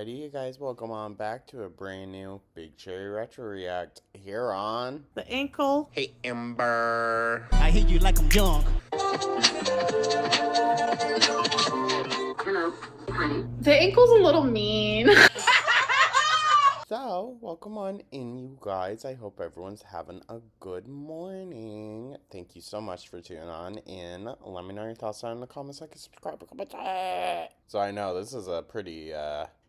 Alrighty, you guys, welcome on back to a brand new Big Cherry Retro React here on The ankle. Hey Ember. I hit you like I'm young. Hello, honey. The ankle's a little mean. So, welcome on in, you guys. I hope everyone's having a good morning. Thank you so much for tuning on in. Let me know your thoughts down in the comments, like, subscribe, comment. So I know this is a pretty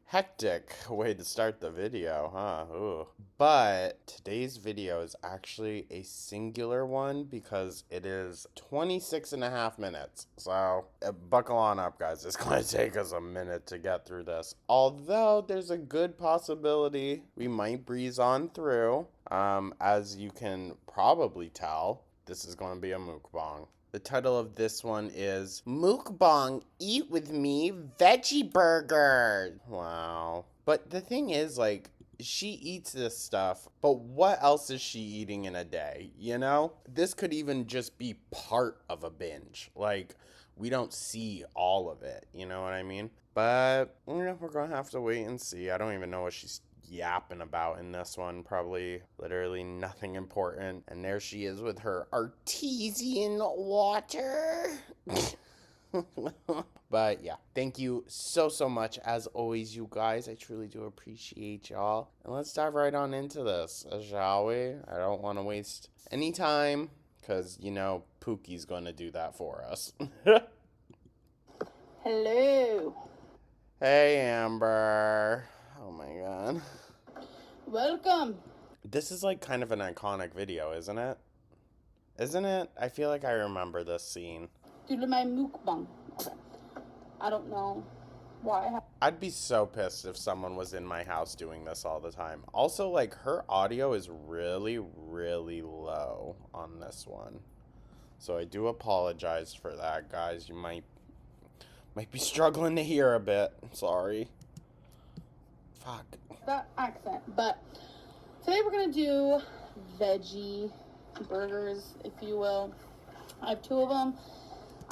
hectic way to start the video, huh? Ooh. But today's video is actually a singular one because it is 26 and a half minutes. So buckle on up, guys. It's going to take us a minute to get through this. Although there's a good possibility we might breeze on through. As you can probably tell, this is going to be a mukbang. The title of this one is Mukbang Eat With Me Veggie Burger. Wow. But the thing is, like, she eats this stuff, but what else is she eating in a day, you know? This could even just be part of a binge. Like, we don't see all of it, you know what I mean? But, you know, we're gonna have to wait and see. I don't even know what she's yapping about in this one. Probably literally nothing important. And there she is with her artesian water. But yeah, thank you so much as always, you guys. I truly do appreciate y'all. And let's dive right on into this, shall we? I don't want to waste any time because, you know, Pookie's going to do that for us. Hello. Hey, Amber. Oh my god. Welcome. This is like kind of an iconic video, isn't it? Isn't it? I feel like I remember this scene. Do my mukbang. Okay. I don't know why. I'd be so pissed if someone was in my house doing this all the time. Also, like, her audio is really low on this one. So I do apologize for that, guys. You might be struggling to hear a bit. Sorry. Fuck. That accent. But today we're going to do veggie burgers, if you will. I have two of them.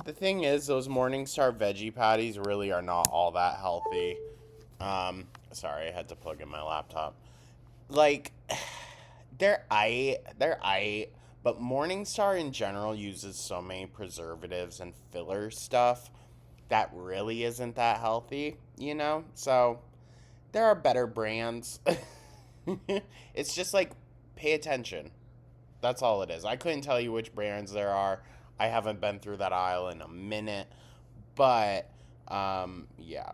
The thing is, those Morningstar veggie patties really are not all that healthy. Sorry, I had to plug in my laptop. Like, they're aight, but Morningstar in general uses so many preservatives and filler stuff that really isn't that healthy, you know? So, there are better brands. It's just like, pay attention. That's all it is. I couldn't tell you which brands there are. I haven't been through that aisle in a minute. But, yeah.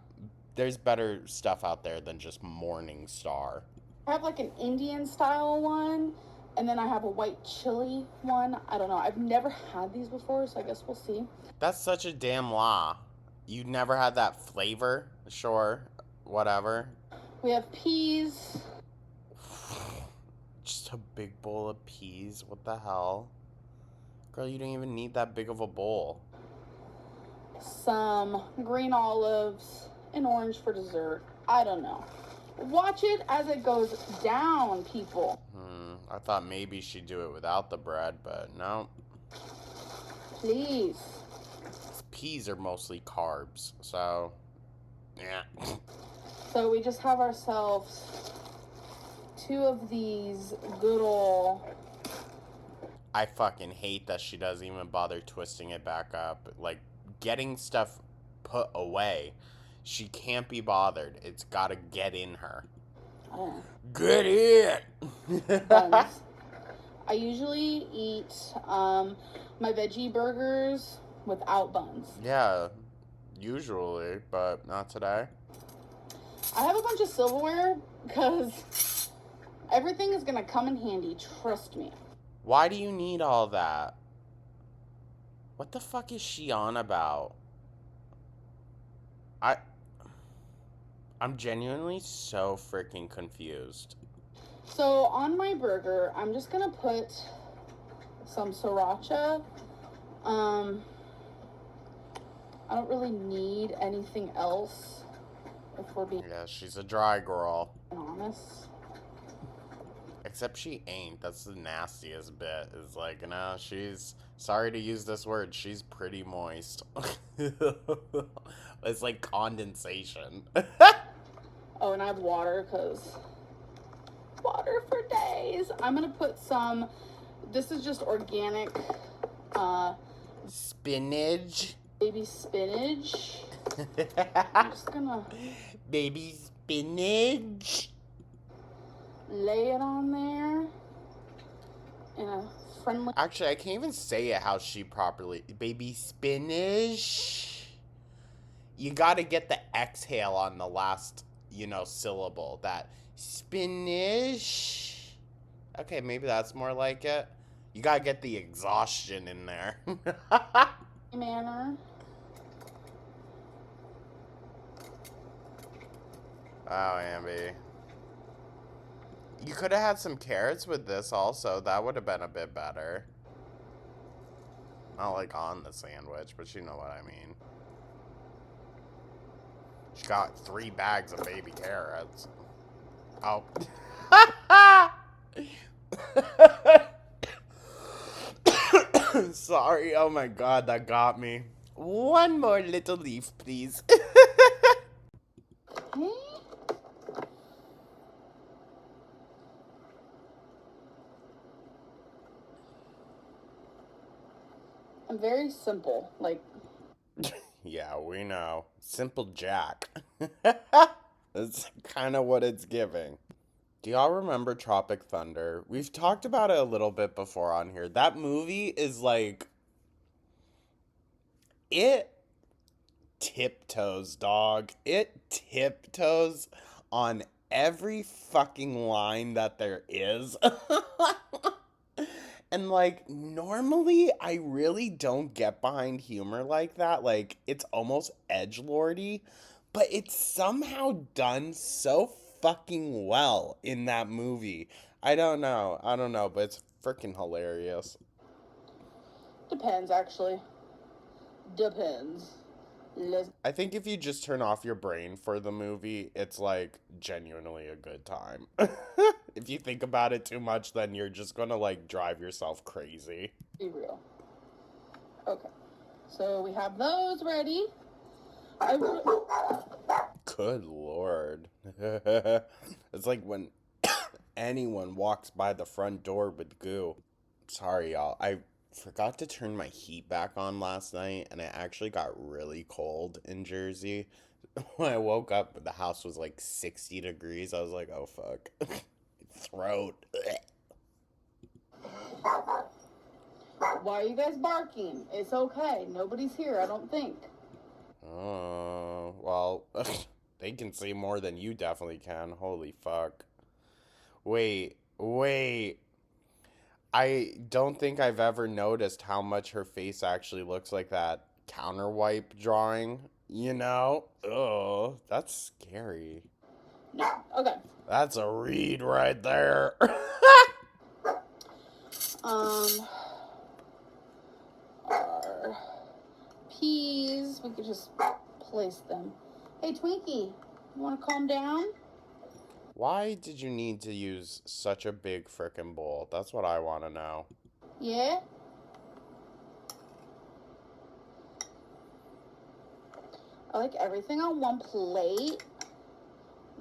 There's better stuff out there than just Morningstar. I have like an Indian style one, and then I have a white chili one. I don't know. I've never had these before, so I guess we'll see. That's such a damn lie. You never had that flavor? Sure. Whatever. We have peas. Just a big bowl of peas. What the hell? Girl, you don't even need that big of a bowl. Some green olives, and orange for dessert. I don't know. Watch it as it goes down, people. I thought maybe she'd do it without the bread, but no. Please. Peas are mostly carbs, so yeah. So we just have ourselves two of these good ol'... I fucking hate that she doesn't even bother twisting it back up. Like, getting stuff put away. She can't be bothered. It's gotta get in her. Oh. Get in! Buns. I usually eat my veggie burgers without buns. Yeah, usually, but not today. I have a bunch of silverware because everything is going to come in handy. Trust me. Why do you need all that? What the fuck is she on about? I'm genuinely so freaking confused. So on my burger, I'm just going to put some sriracha. I don't really need anything else, if we're being Yeah, she's a dry girl. honest. Except she ain't. That's the nastiest bit. Is like, no, she's, sorry to use this word, she's pretty moist. It's like condensation. Oh, and I have water because water for days. I'm gonna put some. This is just organic. Spinach. Baby spinach. I'm just gonna Baby spinach. lay it on there in a friendly. Actually, I can't even say it how she properly. Baby spinach. You gotta get the exhale on the last, syllable. That spinach. Okay, maybe that's more like it. You gotta get the exhaustion in there. Manner. Oh, Ambi. You could have had some carrots with this also. That would have been a bit better. Not like on the sandwich, but you know what I mean. She got 3 bags of baby carrots. Oh. Sorry. Oh my god, that got me. One more little leaf, please. Okay. I'm very simple. Like, Yeah, we know. Simple Jack. That's kind of what it's giving. Do y'all remember Tropic Thunder? We've talked about it a little bit before on here. That movie is like. It tiptoes, dog. It tiptoes on every fucking line that there is. And like normally I really don't get behind humor like that. Like it's almost edgelordy, but it's somehow done so fucking well in that movie. I don't know. But it's freaking hilarious. depends actually. Depends. I think if you just turn off your brain for the movie, it's like genuinely a good time. If you think about it too much, then you're just gonna like drive yourself crazy. Be real. Okay. So we have those ready. Good lord. It's like when anyone walks by the front door with goo. Sorry, y'all. I forgot to turn my heat back on last night, and it actually got really cold in Jersey. When I woke up, the house was like 60 degrees. I was like, oh, fuck. Throat. Why are you guys barking? It's okay. Nobody's here, I don't think. Oh, well, they can see more than you definitely can. Holy fuck. Wait. I don't think I've ever noticed how much her face actually looks like that counter wipe drawing, you know? Ugh, that's scary. No. Okay. That's a read right there. Our peas, we could just place them. Hey, Twinkie, you want to calm down? Why did you need to use such a big frickin' bowl? That's what I want to know. Yeah? I like everything on one plate.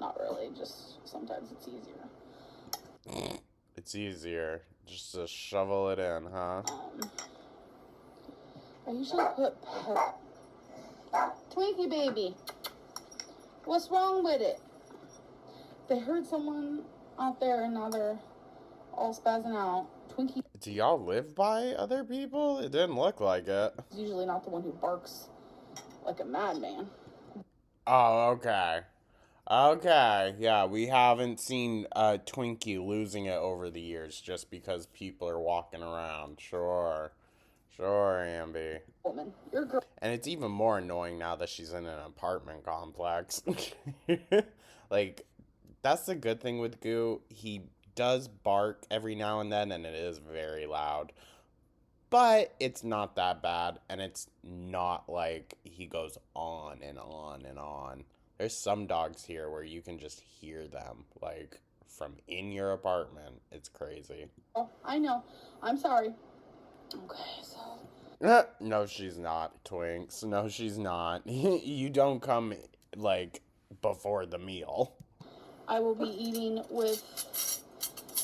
Not really, just sometimes it's easier. It's easier just to shovel it in, huh? I usually put Twinkie baby. What's wrong with it? They heard someone out there and now they're all spazzing out. Twinkie Do y'all live by other people? It didn't look like it. is usually not the one who barks like a madman. Oh, okay. Okay, yeah, we haven't seen Twinkie losing it over the years just because people are walking around. Sure, Ambi. Woman, you're a girl. And it's even more annoying now that she's in an apartment complex. Like, that's the good thing with Goo. He does bark every now and then, and it is very loud. But it's not that bad, and it's not like he goes on and on and on. There's some dogs here where you can just hear them, like, from in your apartment. It's crazy. Oh, I know. I'm sorry. Okay, so. No, she's not, Twinks. No, she's not. You don't come, like, before the meal. I will be eating with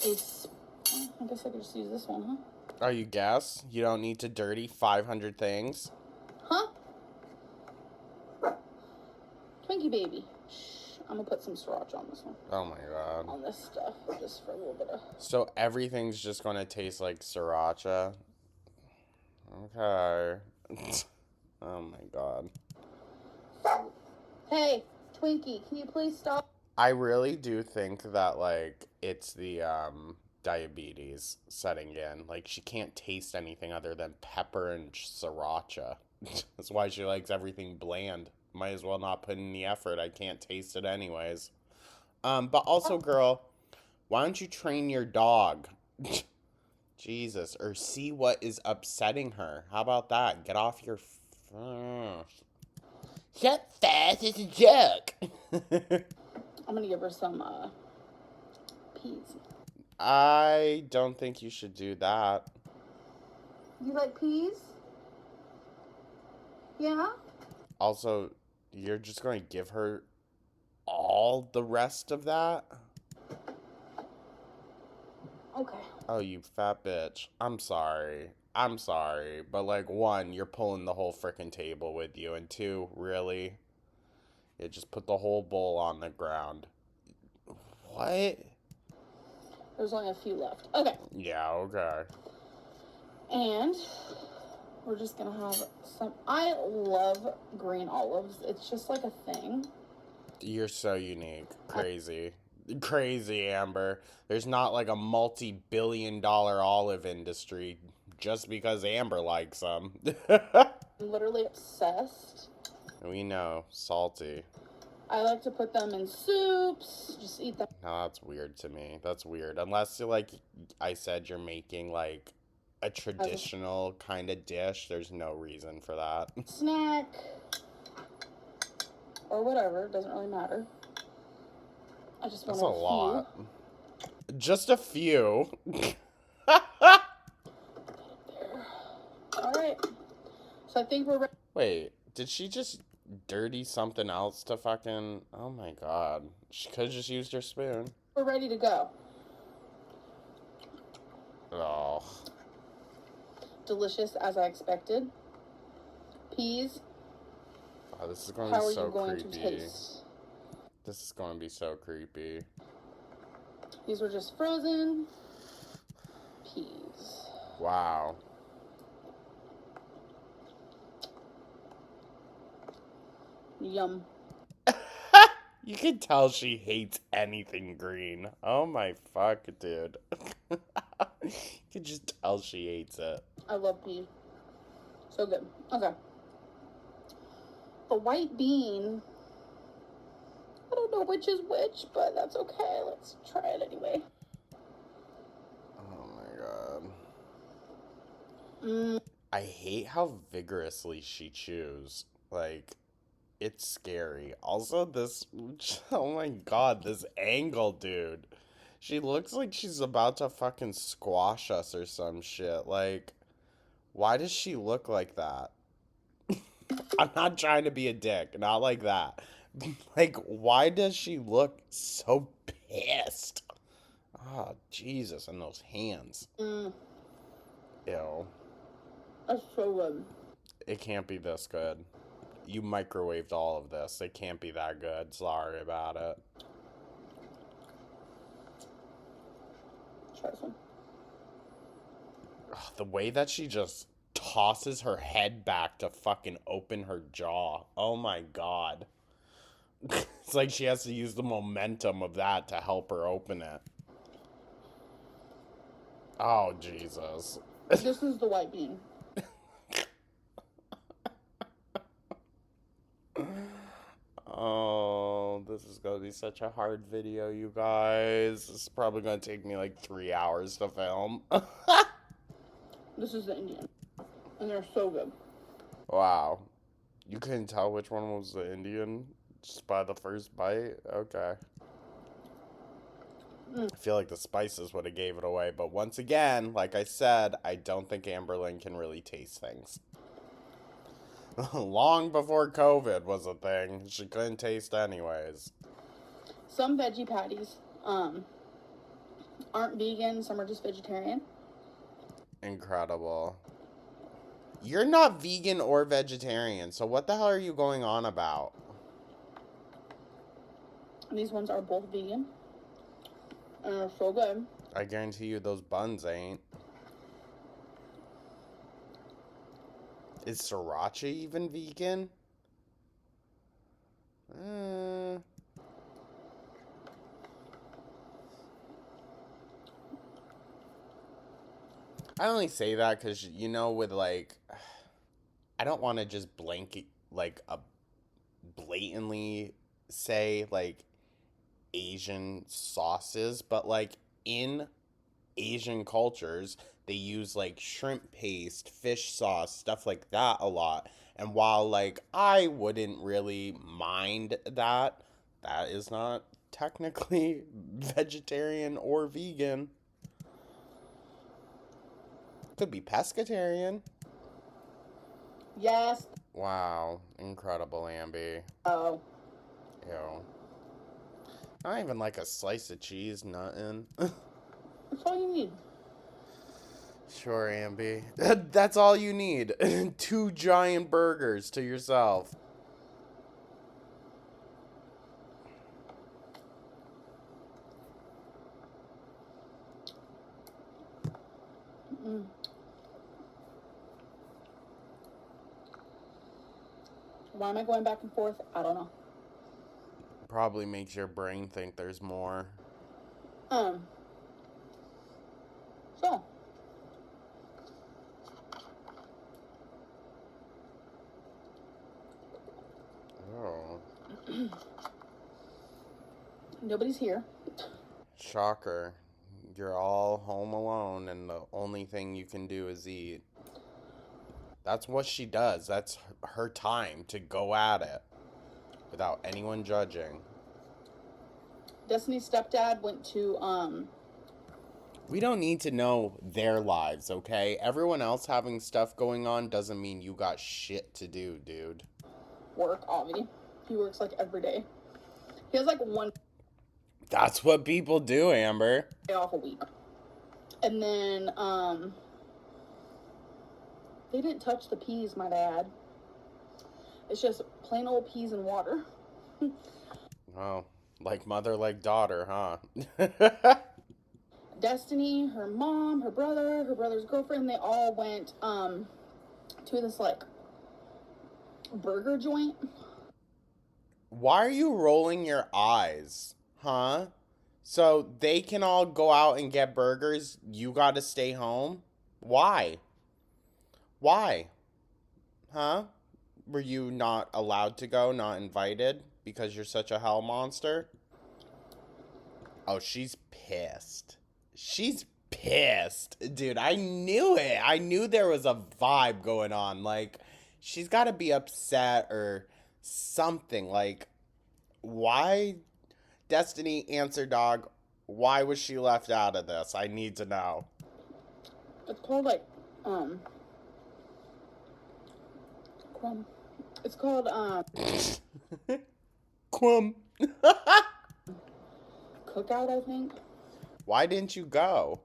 I guess I could just use this one, huh? Oh, you guess? You don't need to dirty 500 things? Huh? Twinkie baby. Shh. I'm gonna put some sriracha on this one. Oh my god. On this stuff, just for a little bit of... So everything's just gonna taste like sriracha? Okay. Oh my god. Hey, Twinkie, can you please stop? I really do think that, like, it's the, diabetes setting in. Like, she can't taste anything other than pepper and sriracha. That's why she likes everything bland. Might as well not put in the effort. I can't taste it anyways. But also, girl, why don't you train your dog? Jesus. Or see what is upsetting her. How about that? Get off your... Shut fast, it's a joke. I'm gonna give her some, peas. I don't think you should do that. You like peas? Yeah? Also, you're just going to give her all the rest of that? Okay. Oh, you fat bitch. I'm sorry. I'm sorry. But, like, one, you're pulling the whole frickin' table with you. And two, really? You just put the whole bowl on the ground. What? There's only a few left. Okay. Yeah, okay. And we're just gonna have some... I love green olives. It's just like a thing. You're so unique. Crazy. Crazy, Amber. There's not like a multi-billion-dollar olive industry just because Amber likes them. I'm literally obsessed. We know. Salty. I like to put them in soups. Just eat them. No, that's weird to me. That's weird. Unless, like I said, you're making, like, a traditional kind of dish. There's no reason for that. Snack. Or whatever. It doesn't really matter. I just want That's a few. lot. Just a few. Alright. So I think we're ready. Wait, did she just dirty something else to fucking... Oh my god. She could have just used her spoon. We're ready to go. Oh. Delicious as I expected. Peas. Oh, this is going to How be are so you going creepy. to taste? This is going to be so creepy. These were just frozen peas. Wow. Yum. You can tell she hates anything green. Oh my fuck, dude. You can just tell she hates it. I love pea. So good. Okay. The white bean. I don't know which is which, but that's okay. Let's try it anyway. Oh my god. Mmm. I hate how vigorously she chews. Like, it's scary. Also, this... Oh my god, this angle, dude. She looks like she's about to fucking squash us or some shit. Like, why does she look like that? I'm not trying to be a dick. Not like that. Like, why does she look so pissed? Oh, Jesus, and those hands. Mmm. Ew. That's so good. It can't be this good. You microwaved all of this. It can't be that good. Sorry about it. Try this one. Ugh, the way that she just tosses her head back to fucking open her jaw. Oh my god. It's like she has to use the momentum of that to help her open it. Oh, Jesus. This is the white bean. Oh, this is going to be such a hard video, you guys. This is probably going to take me like 3 hours to film. This is the Indian. And they're so good. Wow. You couldn't tell which one was the Indian just by the first bite? Okay. I feel like the spices would have gave it away. But once again, like I said, I don't think Amberlynn can really taste things. Long before COVID was a thing, she couldn't taste anyways. some veggie patties aren't vegan, some are just vegetarian. Incredible. You're not vegan or vegetarian, so what the hell are you going on about? These ones are both vegan and are so good. I guarantee you those buns ain't. Is sriracha even vegan? I only say that because, you know, with like, I don't want to just blanket, like, blatantly say, like, Asian sauces, but, like, in Asian cultures, they use, like, shrimp paste, fish sauce, stuff like that a lot. And while, like, I wouldn't really mind that, that is not technically vegetarian or vegan. Could be pescatarian. Yes. Wow. Incredible, Ambi. Oh. Ew. Not even like a slice of cheese, nothing. That's all you need. Sure, Ambi. That's all you need. 2 giant burgers to yourself. Why am I going back and forth? I don't know. Probably makes your brain think there's more. So. Oh. Nobody's here. Shocker. You're all home alone and the only thing you can do is eat. That's what she does. That's her time to go at it without anyone judging. Destiny's stepdad went to We don't need to know their lives, okay? Everyone else having stuff going on doesn't mean you got shit to do, dude. work, Avi. He works like every day. He has like one That's what people do, Amber. day off a week. And then they didn't touch the peas, my dad. It's just plain old peas and water. Oh, like mother, like daughter, huh? Destiny, her mom, her brother, her brother's girlfriend, they all went to this like burger joint. Why are you rolling your eyes, huh? So they can all go out and get burgers, you gotta stay home? Why? Why? Huh? Were you not allowed to go, not invited, because you're such a hell monster? Oh, she's pissed. She's pissed. Dude, I knew it. I knew there was a vibe going on. Like, she's gotta be upset or something. Like, why? Destiny, answer dog, why was she left out of this? I need to know. It's called like crumb. It's called Crumb. cookout, I think. Why didn't you go?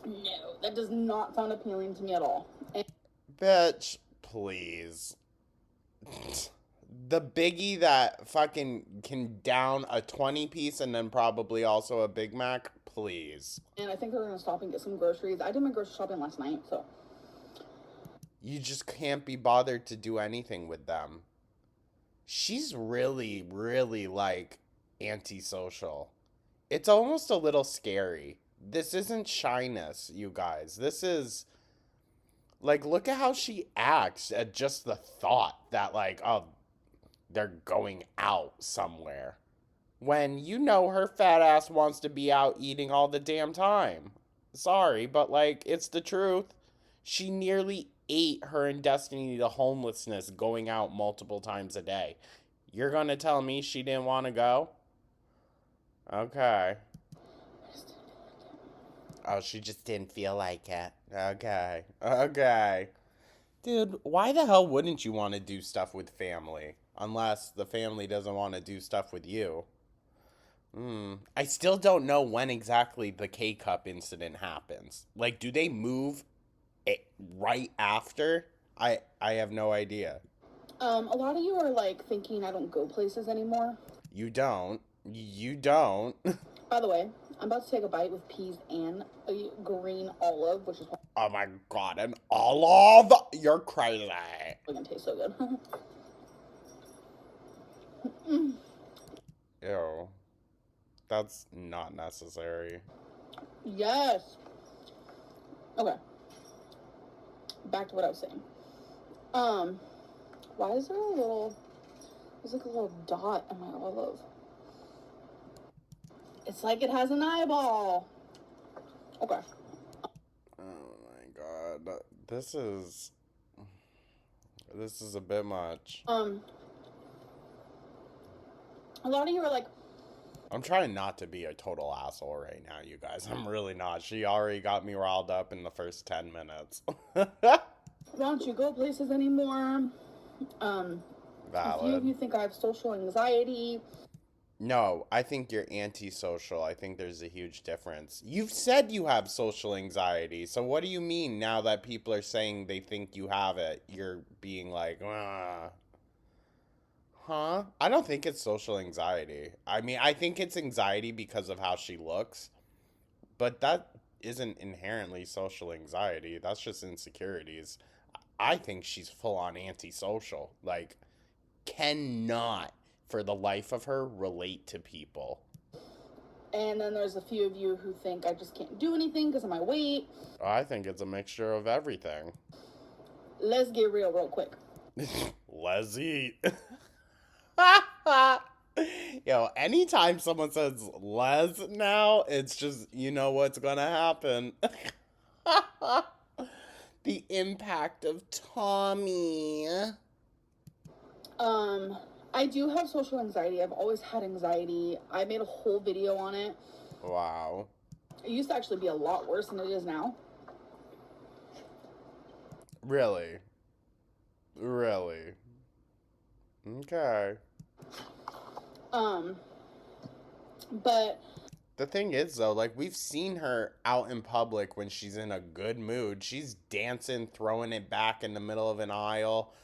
No, that does not sound appealing to me at all. And Bitch, please. The biggie that fucking can down a 20 piece and then probably also a Big Mac, please. I think they're gonna stop and get some groceries. I did my grocery shopping last night, so You just can't be bothered to do anything with them. She's really, really like antisocial. It's almost a little scary. This isn't shyness, you guys. This is like, look at how she acts at just the thought that, like, oh, they're going out somewhere. When you know her fat ass wants to be out eating all the damn time. Sorry, but like, it's the truth. She nearly ate her and Destiny to homelessness going out multiple times a day. You're gonna tell me she didn't want to go? Okay. Oh, she just didn't feel like it. Okay. Okay. Dude, why the hell wouldn't you want to do stuff with family? Unless the family doesn't want to do stuff with you. I still don't know when exactly the K Cup incident happens. Like, do they move it right after? I have no idea. A lot of you are like thinking I don't go places anymore. You don't. You don't. By the way, I'm about to take a bite with peas and a green olive, which is Oh my god, an olive? You're crazy. gonna taste so good. Ew. That's not necessary. Yes. Okay. Back to what I was saying. Why is there a little? There's like a little dot on my olive. It's like it has an eyeball. Okay. Oh my god. This is a bit much. A lot of you are like, I'm trying not to be a total asshole right now, you guys. I'm really not. She already got me riled up in the first 10 minutes. why don't you go places anymore? A few of Valid. you think I have social anxiety. No, I think you're antisocial. I think there's a huge difference. You've said you have social anxiety. So what do you mean now that people are saying they think you have it? You're being like, huh? I don't think it's social anxiety. I mean, I think it's anxiety because of how she looks, but that isn't inherently social anxiety. That's just insecurities. I think she's full on antisocial. Like, cannot for the life of her relate to people. And then there's a few of you who think I just can't do anything because of my weight. I think it's a mixture of everything. Let's get real quick. Let's eat. Yo, anytime someone says les now, it's just, you know what's gonna happen. The impact of Tommy. I do have social anxiety. I've always had anxiety. I made a whole video on it. Wow. It used to actually be a lot worse than it is now. Really? Really? Okay. But the thing is, though, like, we've seen her out in public when she's in a good mood. She's dancing, throwing it back in the middle of an aisle,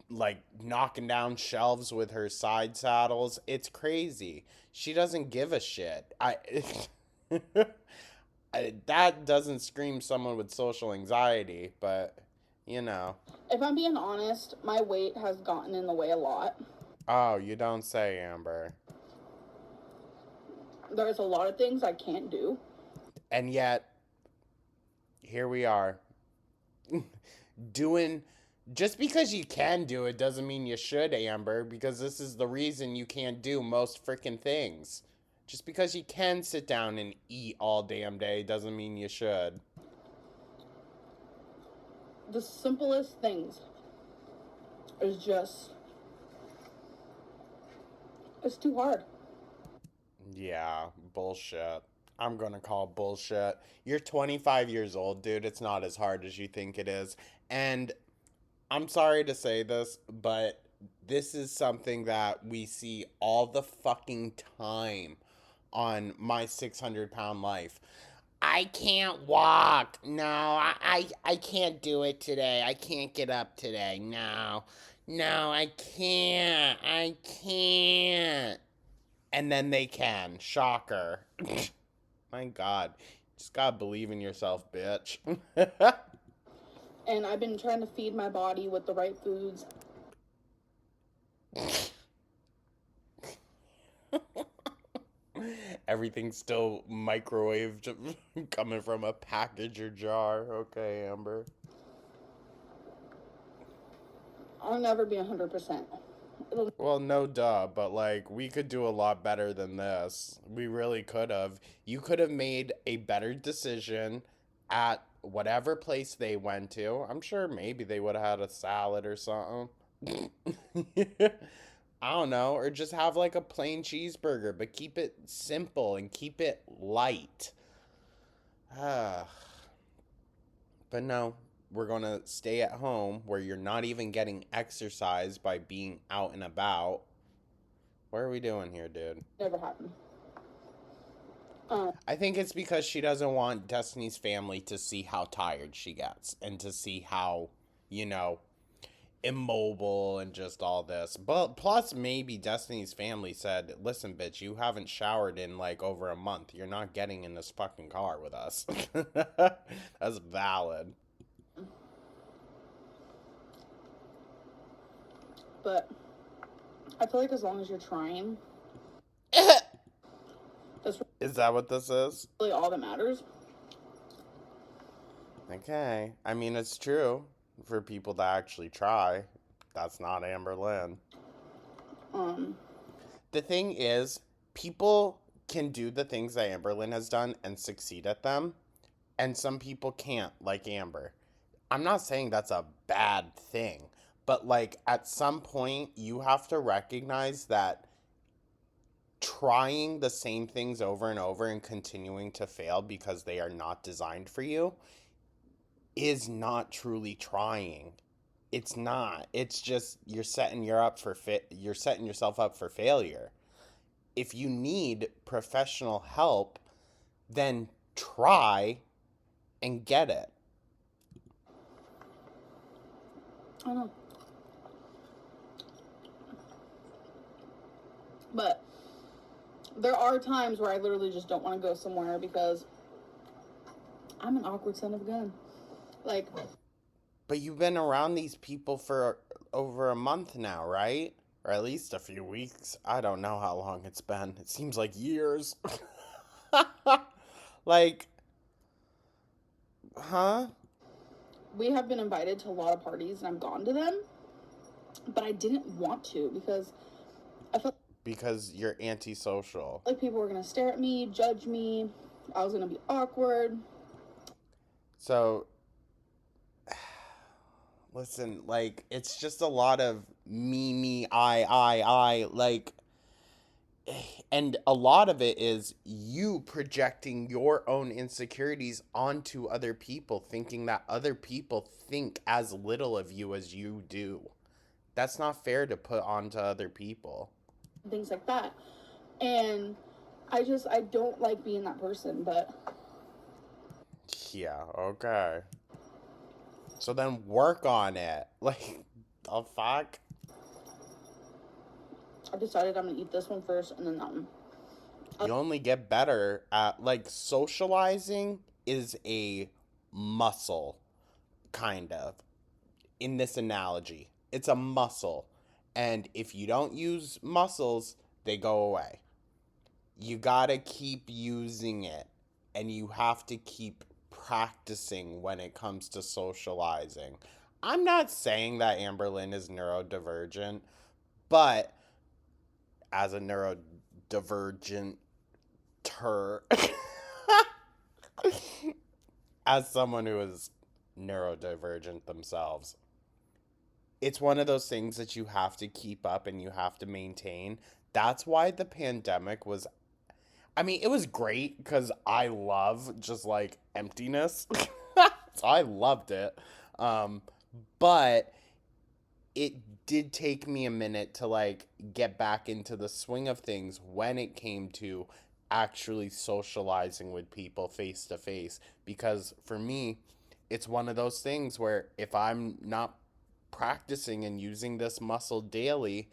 like, knocking down shelves with her side saddles. It's crazy. She doesn't give a shit. That doesn't scream someone with social anxiety, but, you know. If I'm being honest, my weight has gotten in the way a lot. Oh, you don't say, Amber. There's a lot of things I can't do. And yet, here we are. Doing... Just because you can do it doesn't mean you should, Amber, because this is the reason you can't do most freaking things. Just because you can sit down and eat all damn day doesn't mean you should. The simplest things is just... it's too hard. Yeah, bullshit. I'm gonna call bullshit. You're 25 years old, dude. It's not as hard as you think it is. And I'm sorry to say this, but this is something that we see all the fucking time on My 600-Pound Life. I can't walk. No, I can't do it today. I can't get up today. No, I can't. I can't. And then they can. Shocker. My God. Just gotta believe in yourself, bitch. And I've been trying to feed my body with the right foods. Everything's still microwaved coming from a package or jar. Okay, Amber. I'll never be 100%. Well, no duh, but like, we could do a lot better than this. We really could have. You could have made a better decision at whatever place they went to. I'm sure maybe they would have had a salad or something. I don't know, or just have like a plain cheeseburger, but keep it simple and keep it light. But no, we're going to stay at home where you're not even getting exercise by being out and about. What are we doing here, dude? Never happened. I think it's because she doesn't want Destiny's family to see how tired she gets and to see how, you know, immobile and just all this. But plus maybe Destiny's family said, listen, bitch, you haven't showered in like over a month. You're not getting in this fucking car with us. That's valid. But I feel like as long as you're trying, that's Is that what this is? really all that matters. Okay. I mean, it's true for people that actually try. That's not Amber Lynn. The thing is, people can do the things that Amber Lynn has done and succeed at them, and some people can't, like Amber. I'm not saying that's a bad thing, but like at some point, you have to recognize that trying the same things over and over and continuing to fail because they are not designed for you is not truly trying. It's not. It's just you're setting yourself up for failure. If you need professional help, then try and get it. I don't know. But there are times where I literally just don't want to go somewhere because I'm an awkward son of a gun. Like, but you've been around these people for over a month now, right? Or at least a few weeks. I don't know how long it's been. It seems like years. Like, huh? we have been invited to a lot of parties and I've gone to them, but I didn't want to because I felt because you're antisocial. like people were going to stare at me, judge me. I was going to be awkward. So, listen, like, it's just a lot of me, I, like, and a lot of it is you projecting your own insecurities onto other people, thinking that other people think as little of you as you do. That's not fair to put onto other people. Things like that. And I don't like being that person, but Yeah, okay. So then work on it. Like, the fuck? I decided I'm going to eat this one first and then that one. You only get better at, like, socializing is a muscle, kind of, in this analogy. It's a muscle. And if you don't use muscles, they go away. You gotta keep using it. And you have to keep practicing when it comes to socializing. I'm not saying that Amberlynn is neurodivergent, but as a neurodivergent as someone who is neurodivergent themselves, it's one of those things that you have to keep up and you have to maintain. That's why the pandemic was, I mean, it was great because I love just like emptiness. So I loved it. But it did take me a minute to like get back into the swing of things when it came to actually socializing with people face to face, because for me it's one of those things where if I'm not practicing and using this muscle daily,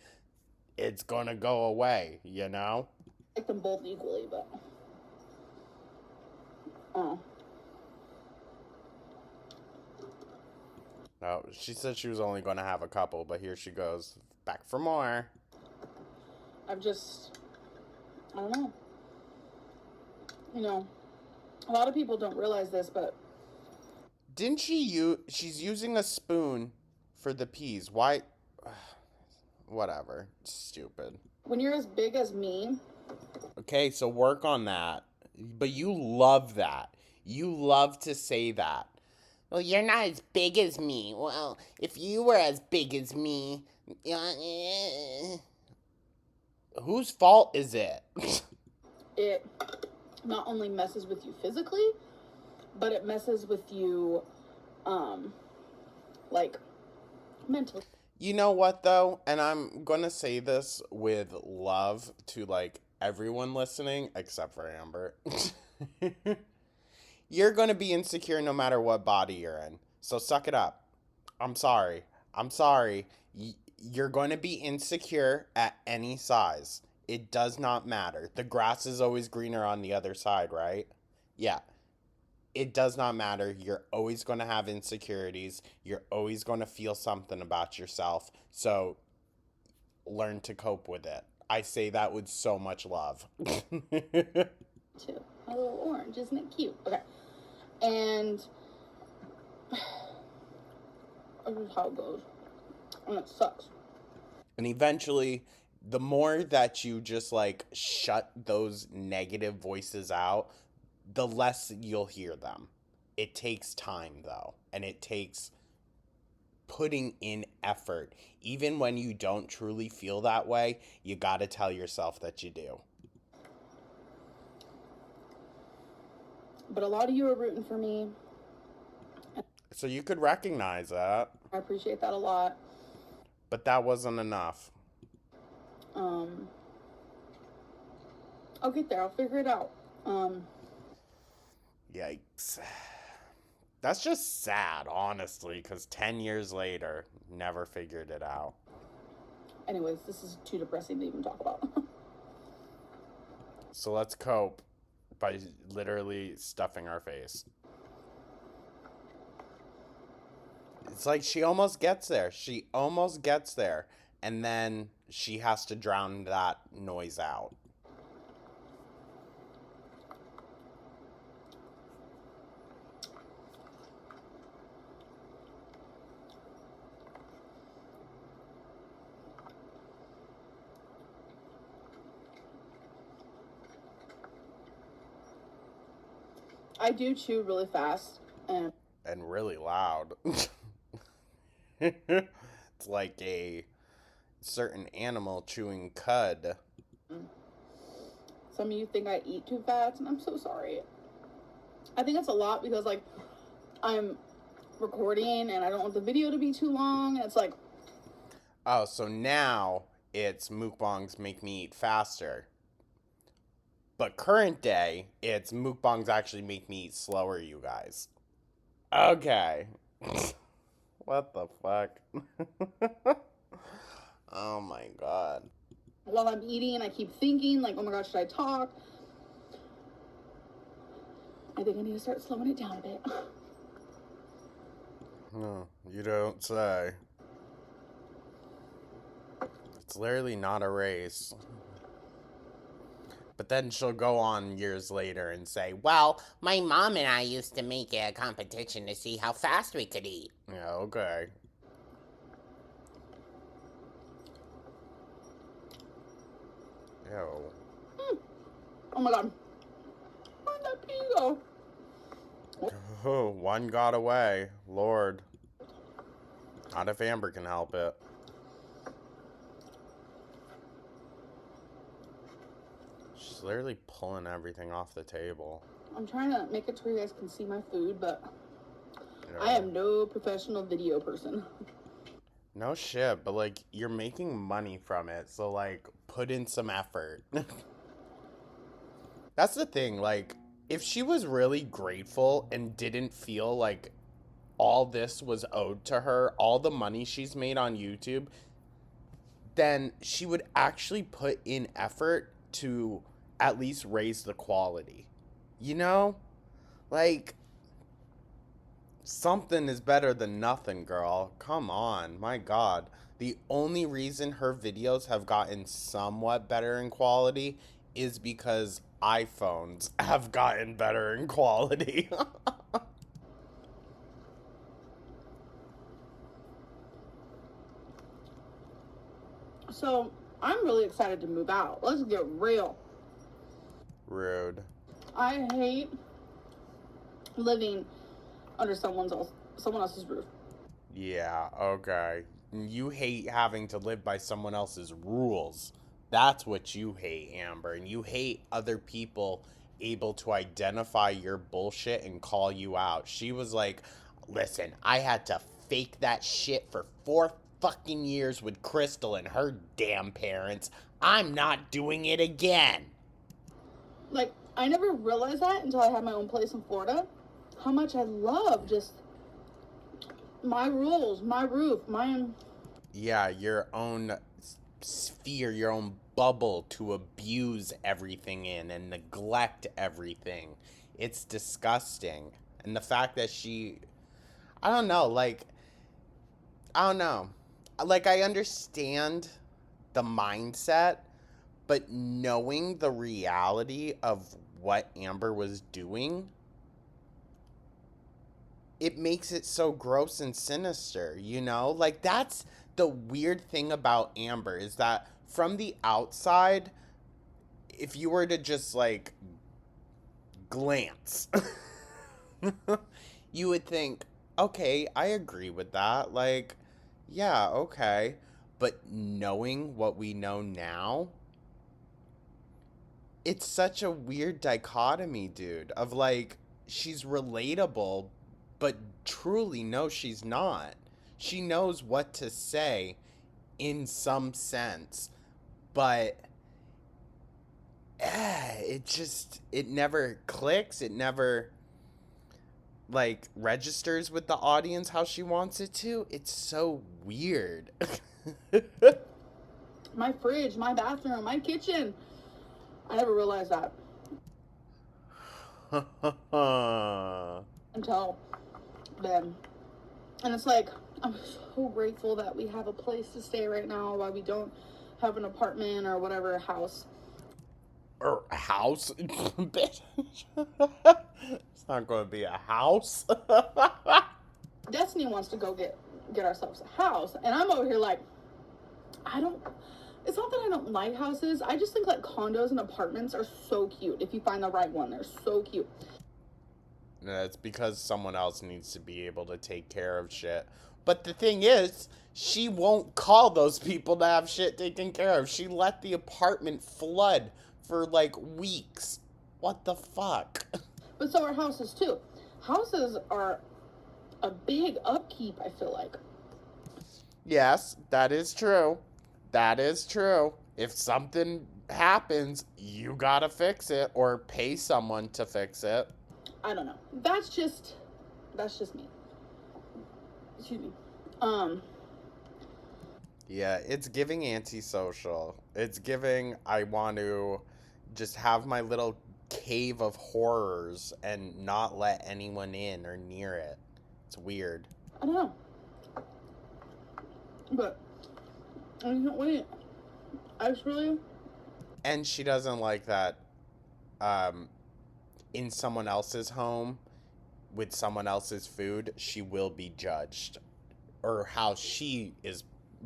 it's gonna go away, you know? I like them both equally, but oh. No, she said she was only gonna have a couple, but here she goes back for more. I don't know. You know, a lot of people don't realize this, but Didn't she's using a spoon for the peas. Why? Whatever. Stupid. when you're as big as me, Okay, so work on that. But you love that. You love to say that. Well, you're not as big as me. Well, if you were as big as me. Whose fault is it? it not only messes with you physically, but it messes with you like, mentally. You know what, though? And I'm going to say this with love to, like, everyone listening, except for Amber. You're going to be insecure no matter what body you're in. So suck it up. I'm sorry. I'm sorry. You're going to be insecure at any size. It does not matter. The grass is always greener on the other side, right? Yeah. It does not matter. You're always going to have insecurities. You're always going to feel something about yourself. So learn to cope with it. I say that with so much love. Too. My little orange, isn't it cute? Okay. And this is how it goes. And it sucks. And eventually, the more that you just like shut those negative voices out, the less you'll hear them. It takes time though, and it takes putting in effort. Even when you don't truly feel that way, you got to tell yourself that you do. But a lot of you are rooting for me. So you could recognize that. I appreciate that a lot. But that wasn't enough. I'll get there. I'll figure it out. Yikes. That's just sad, honestly, because 10 years later, never figured it out. Anyways, this is too depressing to even talk about. So let's cope by literally stuffing our face. It's like she almost gets there. She almost gets there. And then she has to drown that noise out. I do chew really fast. And really loud. It's like a certain animal chewing cud. Some of you think I eat too fast, and I'm so sorry. I think it's a lot because, like, I'm recording and I don't want the video to be too long, and it's like... Oh, so now it's mukbangs make me eat faster. But current day, it's mukbangs actually make me eat slower, you guys. Okay. What the fuck? Oh my god. While I'm eating, I keep thinking, like, oh my god, should I talk? I think I need to start slowing it down a bit. No, you don't say. It's literally not a race. But then she'll go on years later and say, well, my mom and I used to make a competition to see how fast we could eat. Yeah, okay. Ew. Oh my god. Where'd that pee go? Oh, one got away. Lord. Not if Amber can help it. She's literally pulling everything off the table. I'm trying to make it to where you guys can see my food, but Yeah. I am no professional video person. No shit, but like, you're making money from it, so like, put in some effort. That's the thing, like, if she was really grateful and didn't feel like all this was owed to her, all the money she's made on YouTube, then she would actually put in effort to at least raise the quality. You know? Like, something is better than nothing, girl. Come on, my god. The only reason her videos have gotten somewhat better in quality is because iPhones have gotten better in quality. So, I'm really excited to move out. Let's get real. Rude. I hate living under someone else's roof. Yeah, okay. You hate having to live by someone else's rules. That's what you hate, Amber. And you hate other people able to identify your bullshit and call you out. She was like, listen, I had to fake that shit for 4 fucking years with Crystal and her damn parents. I'm not doing it again. Like, I never realized that until I had my own place in Florida. How much I love just my rules, my roof, my... Yeah, your own sphere, your own bubble to abuse everything in and neglect everything. It's disgusting. And the fact that I don't know, like, I don't know. Like, I understand the mindset, but knowing the reality of what Amber was doing, it makes it so gross and sinister, you know? Like, that's the weird thing about Amber, is that from the outside, if you were to just, like, glance, you would think, okay, I agree with that. Like, yeah, okay. But knowing what we know now, it's such a weird dichotomy, dude, of like, she's relatable, but truly, no, she's not. She knows what to say in some sense, but it never clicks. It never, like, registers with the audience how she wants it to. It's so weird. My fridge, my bathroom, my kitchen. I never realized that until then. And it's like, I'm so grateful that we have a place to stay right now while we don't have an apartment or whatever, house. Or a house? Bitch. It's not going to be a house. Destiny wants to go get ourselves a house. And I'm over here like, it's not that I don't like houses. I just think like condos and apartments are so cute. If you find the right one, they're so cute. It's because someone else needs to be able to take care of shit. But the thing is, she won't call those people to have shit taken care of. She let the apartment flood for like weeks. What the fuck? But so are houses too. Houses are a big upkeep, I feel like. Yes, that is true. That is true. If something happens, you gotta fix it or pay someone to fix it. I don't know. That's just me. Excuse me. Yeah, it's giving antisocial. It's giving I want to just have my little cave of horrors and not let anyone in or near it. It's weird. I don't know. But I can't wait. I just really... And she doesn't like that in someone else's home with someone else's food, she will be judged. Or how she is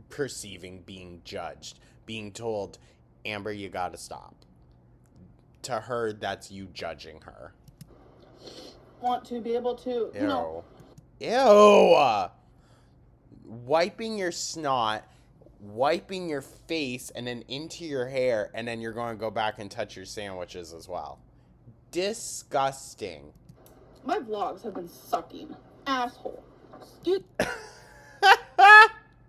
perceiving being judged. Being told, Amber, you gotta stop. To her, that's you judging her. want to be able to, you know... Ew! Wiping your snot, wiping your face, and then into your hair, and then you're going to go back and touch your sandwiches as well. Disgusting. My vlogs have been sucking. Asshole. Excuse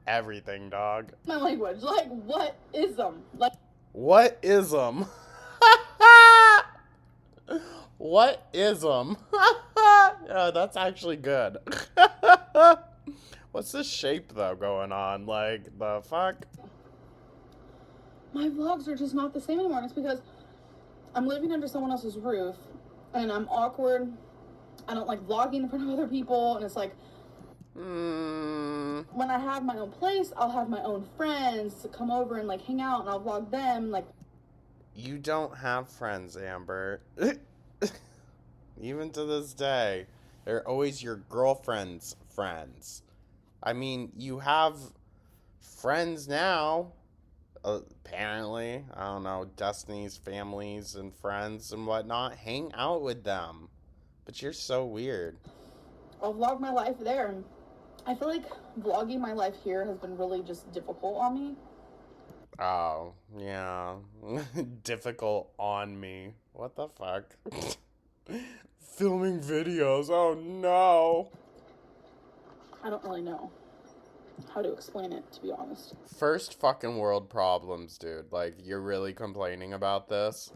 Everything, dog. my language. Like, what is them? Like, What is them? What is them? Yeah, that's actually good. What's this shape, though, going on? Like, the fuck? my vlogs are just not the same anymore. And it's because I'm living under someone else's roof, and I'm awkward. I don't like vlogging in front of other people, and it's like, when I have my own place, I'll have my own friends to come over and like hang out, and I'll vlog them. Like, You don't have friends, Amber. Even to this day, they're always your girlfriend's friends. I mean, you have friends now, apparently. I don't know, Destiny's families and friends and whatnot. Hang out with them. But you're so weird. I'll vlog my life there, and I feel like vlogging my life here has been really just difficult on me. Oh, yeah. Difficult on me. What the fuck? Filming videos. Oh, no. I don't really know how to explain it, to be honest. First fucking world problems, dude. Like, you're really complaining about this?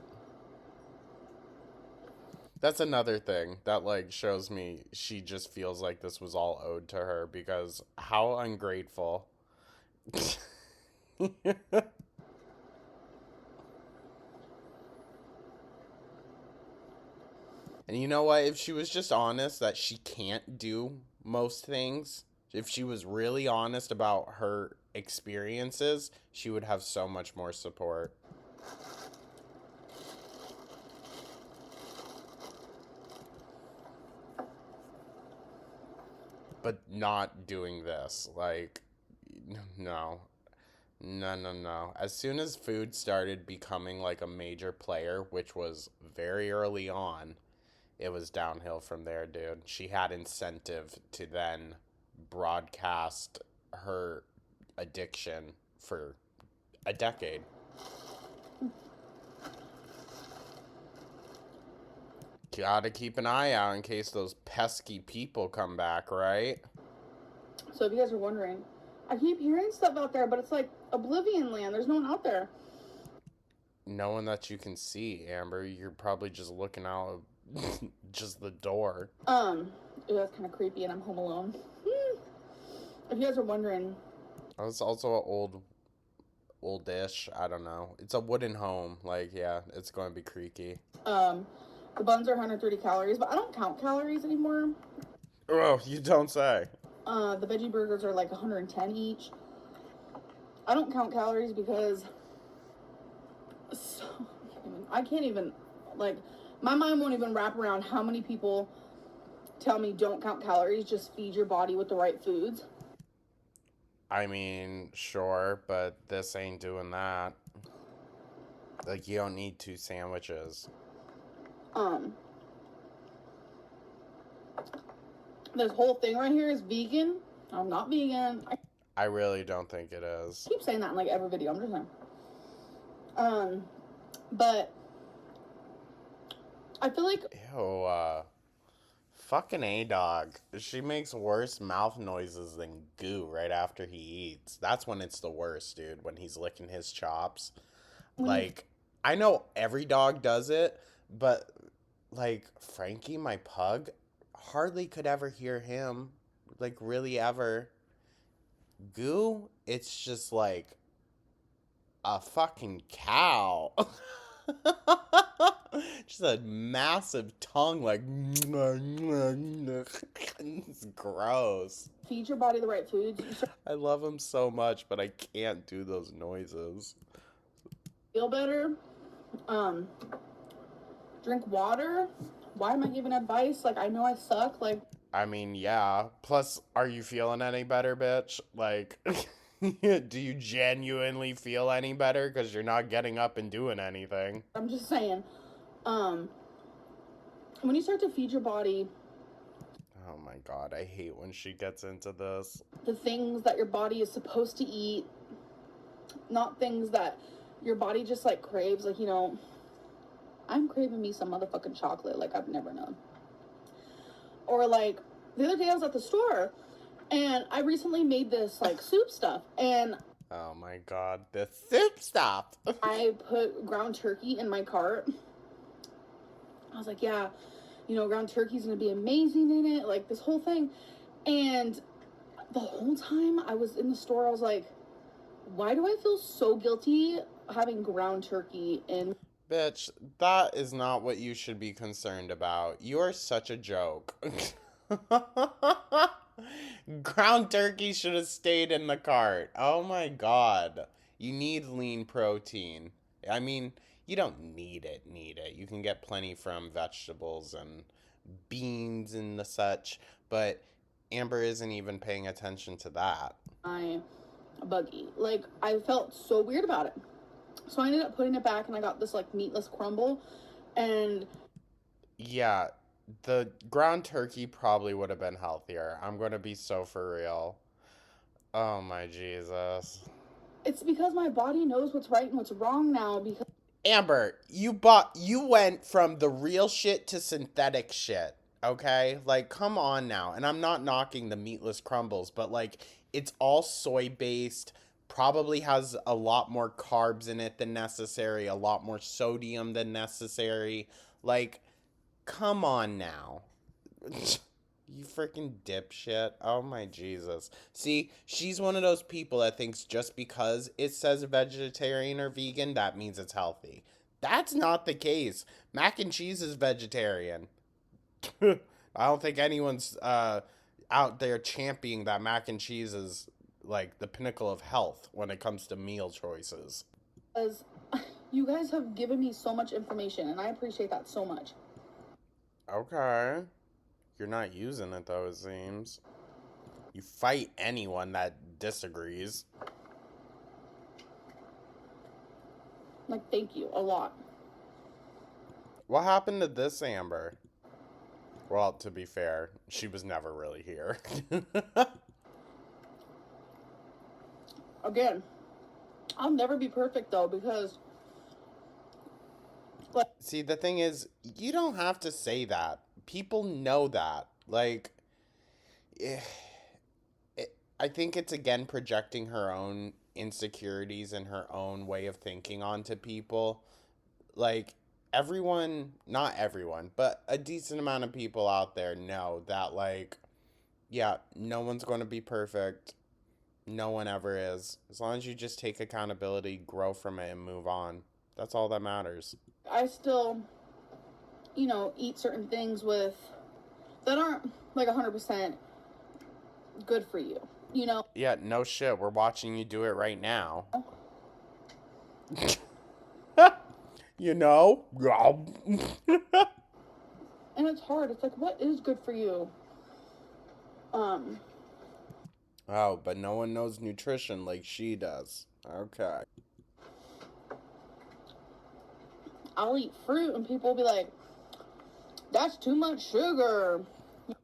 That's another thing that, like, shows me she just feels like this was all owed to her, because how ungrateful. And you know what? If she was just honest that she can't do most things, if she was really honest about her experiences, she would have so much more support. But not doing this. Like, no. No, no, no. As soon as food started becoming like a major player, which was very early on, it was downhill from there, dude. She had incentive to then broadcast her addiction for a decade. Gotta keep an eye out in case those pesky people come back, right? So if you guys are wondering, I keep hearing stuff out there, but it's like Oblivion Land. There's no one out there. No one that you can see, Amber. You're probably just looking out just the door. That's kind of creepy, and I'm home alone. If you guys are wondering, It's also an oldish. I don't know. It's a wooden home. Like, yeah, it's going to be creaky. the buns are 130 calories, but I don't count calories anymore. Oh, you don't say. The veggie burgers are like 110 each. I don't count calories because I can't even, like, my mind won't even wrap around how many people tell me don't count calories, just feed your body with the right foods. I mean, sure, but this ain't doing that. Like, you don't need 2 sandwiches. This whole thing right here is vegan. I'm not vegan. I really don't think it is. I keep saying that in like every video. I'm just saying. But I feel like Ew, fucking A-Dog. She makes worse mouth noises than Goo right after he eats. That's when it's the worst, dude, when he's licking his chops. Like, I know every dog does it, but, like, Frankie, my pug, hardly could ever hear him. Like, really ever. Goo, it's just like a fucking cow. Just a massive tongue, like, it's gross. feed your body the right foods. I love him so much, but I can't do those noises. Feel better. Drink water. Why am I giving advice? Like, I know I suck. Like, I mean, yeah. Plus, are you feeling any better, bitch? Like, do you genuinely feel any better? Because you're not getting up and doing anything. I'm just saying. When you start to feed your body Oh my god, I hate when she gets into this. the things that your body is supposed to eat, not things that your body just like craves, like, you know, I'm craving me some motherfucking chocolate like I've never known. Or like the other day I was at the store and I recently made this like soup stuff, and Oh my god, the soup stuff. I put ground turkey in my cart. I was like, yeah, you know, ground turkey's gonna be amazing in it, like this whole thing. And the whole time I was in the store, I was like, why do I feel so guilty having ground turkey in? Bitch, that is not what you should be concerned about. You are such a joke. Ground turkey should have stayed in the cart. Oh my god. You need lean protein. I mean, you don't need it. You can get plenty from vegetables and beans and the such, but Amber isn't even paying attention to that. My buggy. Like, I felt so weird about it. So I ended up putting it back and I got this like meatless crumble, and Yeah, the ground turkey probably would have been healthier. I'm going to be so for real. Oh my Jesus. it's because my body knows what's right and what's wrong now, because Amber, you went from the real shit to synthetic shit. Okay? Like, come on now. And I'm not knocking the meatless crumbles, but like, it's all soy based, probably has a lot more carbs in it than necessary, a lot more sodium than necessary. Like, come on now. You freaking dipshit. Oh my Jesus. See, she's one of those people that thinks just because it says vegetarian or vegan, that means it's healthy. That's not the case. Mac and cheese is vegetarian. I don't think anyone's out there championing that mac and cheese is like the pinnacle of health when it comes to meal choices. Because you guys have given me so much information, and I appreciate that so much. Okay. You're not using it though, it seems. You fight anyone that disagrees. Like, thank you a lot. What happened to this Amber? Well, to be fair, she was never really here. Again, I'll never be perfect though, because like, See, the thing is, you don't have to say that. People know that. Like, eh, I think it's again projecting her own insecurities and her own way of thinking onto people. Like, everyone, not everyone, but a decent amount of people out there know that, like, yeah, no one's going to be perfect. No one ever is. As long as you just take accountability, grow from it, and move on. That's all that matters. I still, eat certain things with that aren't like 100% good for you. Yeah, no shit. We're watching you do it right now. You know? And it's hard. It's like, what is good for you? Um, Oh, but no one knows nutrition like she does. Okay. I'll eat fruit, and people will be like, "That's too much sugar."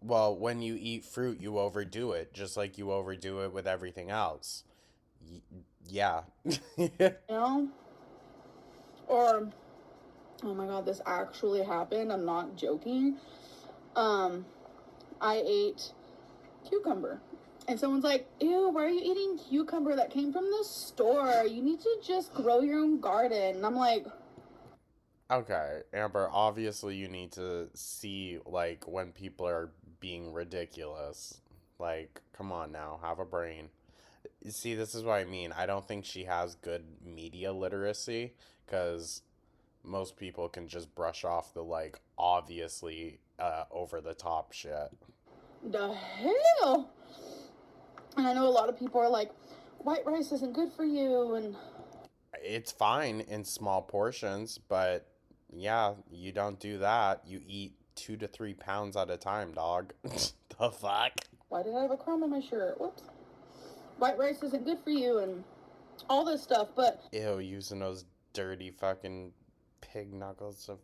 Well, when you eat fruit, you overdo it, just like you overdo it with everything else. Yeah. You know? Or, oh my god, this actually happened. I'm not joking. Um, I ate cucumber. And someone's like, ew, why are you eating cucumber that came from the store? You need to just grow your own garden. And I'm like, Okay, Amber, obviously you need to see, like, when people are being ridiculous. Like, come on now, have a brain. See, this is what I mean. I don't think she has good media literacy, because most people can just brush off the, like, obviously over the top shit. the hell? And I know a lot of people are like, white rice isn't good for you. And It's fine in small portions, but yeah, you don't do that. You eat 2 to 3 pounds at a time, dog. The fuck? why did I have a crumb on my shirt? Whoops. White rice isn't good for you and all this stuff. But Ew, using those dirty fucking pig knuckles to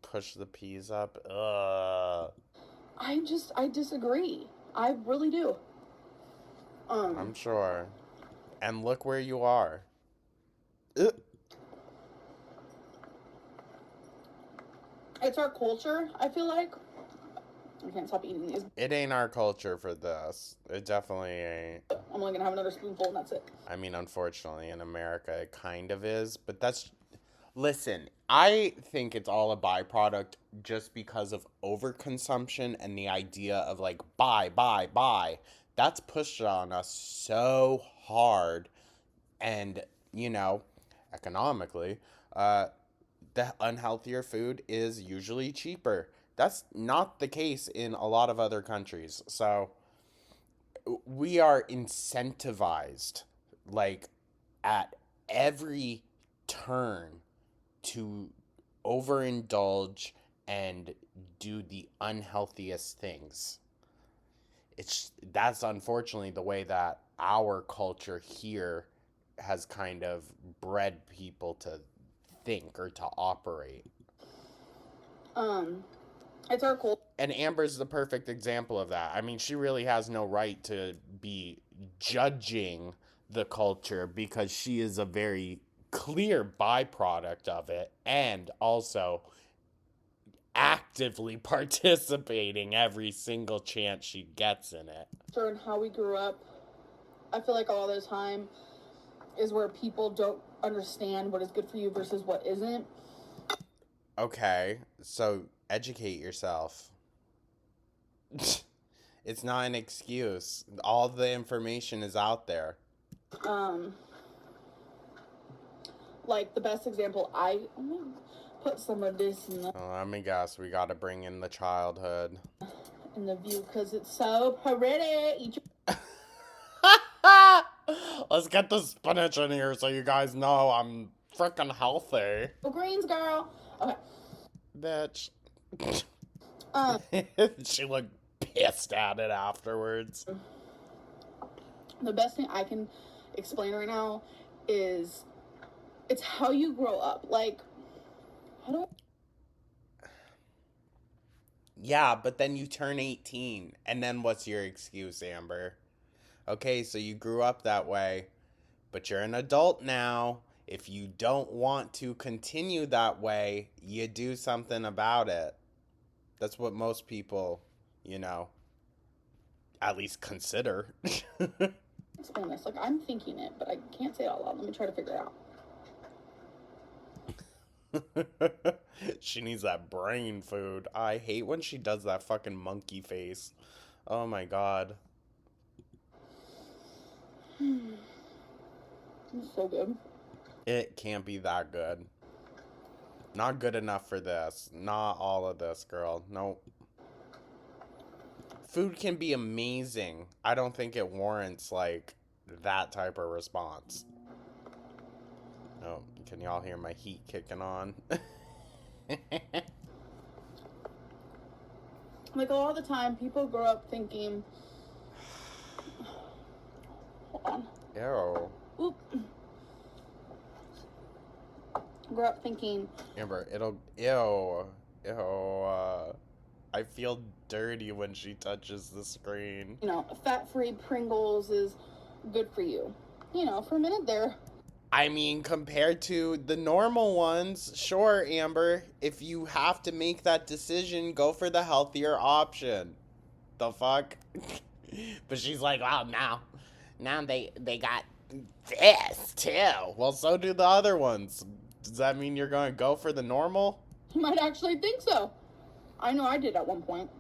push the peas up. Ugh. I disagree. I really do. I'm sure. And look where you are. Ugh. It's our culture, I feel like. I can't stop eating these. It ain't our culture for this. It definitely ain't. I'm only gonna have another spoonful and that's it. I mean, unfortunately, in America, it kind of is. But that's. Listen, I think it's all a byproduct just because of overconsumption and the idea of like, buy, buy, buy. That's pushed on us so hard. And, you know, economically, the unhealthier food is usually cheaper. That's not the case in a lot of other countries. So we are incentivized, like, at every turn to overindulge and do the unhealthiest things. That's unfortunately the way that our culture here has kind of bred people to think or to operate. Um, it's our culture. And Amber's the perfect example of that. I mean, she really has no right to be judging the culture because she is a very clear byproduct of it, and also actively participating every single chance she gets in it. And how we grew up, I feel like all the time is where people don't understand what is good for you versus what isn't. Okay, so educate yourself. It's not an excuse. All the information is out there. Like the best example, I'm gonna put some of this Let me guess, we gotta bring in the childhood. in the view because it's so pretty. Let's get the spinach in here so you guys know I'm freaking healthy. Greens, girl. Okay. Bitch. She looked pissed at it afterwards. The best thing I can explain right now is it's how you grow up. Like, I don't. Yeah, but then you turn 18, and then what's your excuse, Amber? Okay, so you grew up that way, but you're an adult now. If you don't want to continue that way, you do something about it. That's what most people, at least consider. Explain this. Like, I'm thinking it, but I can't say it out loud. Let me try to figure it out. She needs that brain food. I hate when she does that fucking monkey face. Oh my god. It's so good. It can't be that good. Not good enough for this. Not all of this, girl. Nope. Food can be amazing. I don't think it warrants, like, that type of response. Oh, can y'all hear my heat kicking on? Like, all the time, people grow up thinking... Hold on. Ew. Oop. Grow up thinking... Amber, Ew. I feel dirty when she touches the screen. Fat-free Pringles is good for you. For a minute there. I mean, compared to the normal ones, sure, Amber. If you have to make that decision, go for the healthier option. The fuck? But she's like, wow, now they got this too. Well, so do the other ones. Does that mean you're going to go for the normal? You might actually think so. I know I did at one point.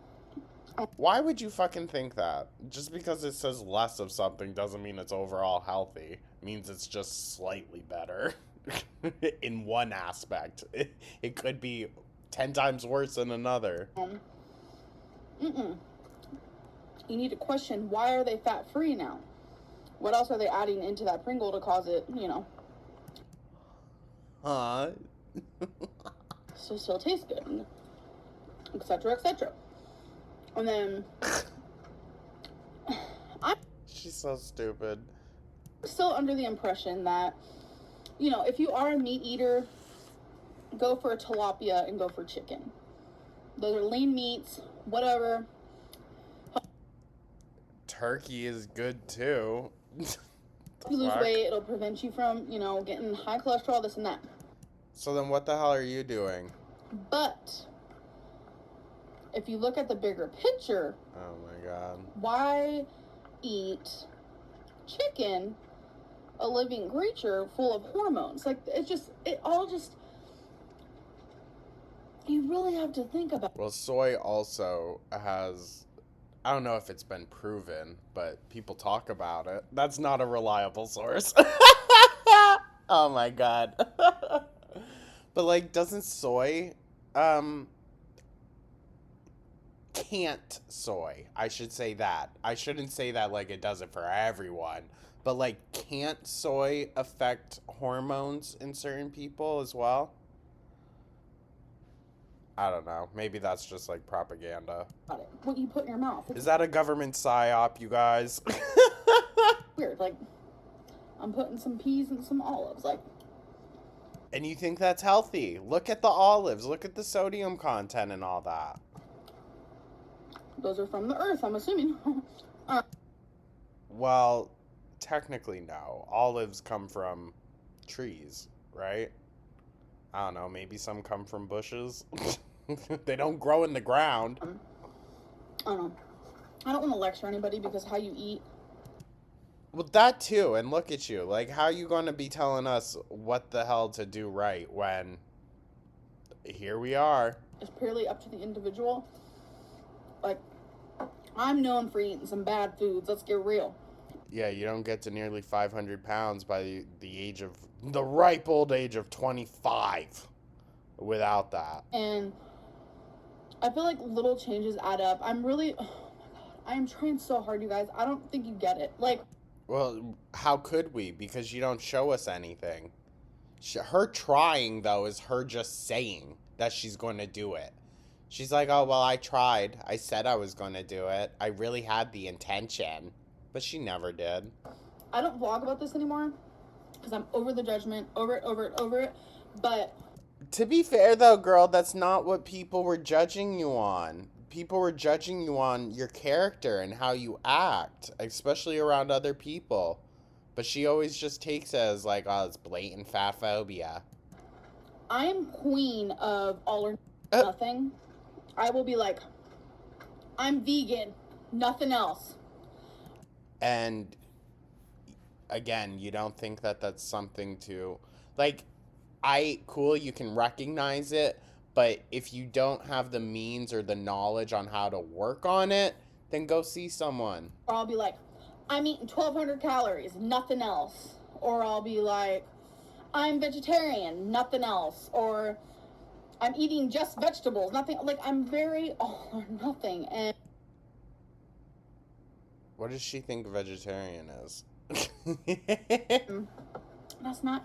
Why would you fucking think that? Just because it says less of something doesn't mean it's overall healthy. It means it's just slightly better. In one aspect. It could be 10 times worse than another. You need to question, why are they fat-free now? What else are they adding into that Pringle to cause it, Huh? So still tastes good. Etc., etc. And then She's so stupid. Still under the impression that, if you are a meat eater, go for a tilapia and go for chicken. Those are lean meats, whatever. Turkey is good too. If you lose weight, it'll prevent you from, getting high cholesterol, this and that. So then what the hell are you doing? But if you look at the bigger picture, oh my god, why eat chicken, a living creature full of hormones? Like, you really have to think about. Well, soy also has, I don't know if it's been proven, but people talk about it. That's not a reliable source. Oh my god. But like, doesn't soy, can't soy, I should say that. I shouldn't say that like it does it for everyone. But like, can't soy affect hormones in certain people as well? I don't know. Maybe that's just like propaganda. What you put in your mouth. Is that a government psyop, you guys? Weird. Like, I'm putting some peas and some olives. Like. And you think that's healthy? Look at the olives. Look at the sodium content and all that. Those are from the earth, I'm assuming. Well, technically no. Olives come from trees, right? I don't know. Maybe some come from bushes. They don't grow in the ground. I don't know. I don't want to lecture anybody because how you eat. Well, that too, and look at you. Like, how you going to be telling us what the hell to do right when here we are? It's purely up to the individual. Like, I'm known for eating some bad foods. Let's get real. Yeah, you don't get to nearly 500 pounds by the ripe old age of 25 without that. And I feel like little changes add up. I'm really, oh my God, I am trying so hard, you guys. I don't think you get it. Like, Well, how could we? Because you don't show us anything. Her trying, though, is her just saying that she's going to do it. She's like, oh, well, I tried. I said I was going to do it. I really had the intention. But she never did. I don't vlog about this anymore because I'm over the judgment, over it. But to be fair, though, girl, that's not what people were judging you on. People were judging you on your character and how you act, especially around other people. But she always just takes it as like, oh, it's blatant fat phobia. I am queen of all or nothing. I will be like, I'm vegan, nothing else. And again, you don't think that that's something to, like, cool, you can recognize it, but if you don't have the means or the knowledge on how to work on it, then go see someone. Or I'll be like, I'm eating 1,200 calories, nothing else. Or I'll be like, I'm vegetarian, nothing else. Or I'm eating just vegetables, nothing. Like, I'm very all or nothing. And What does she think vegetarian is? that's not.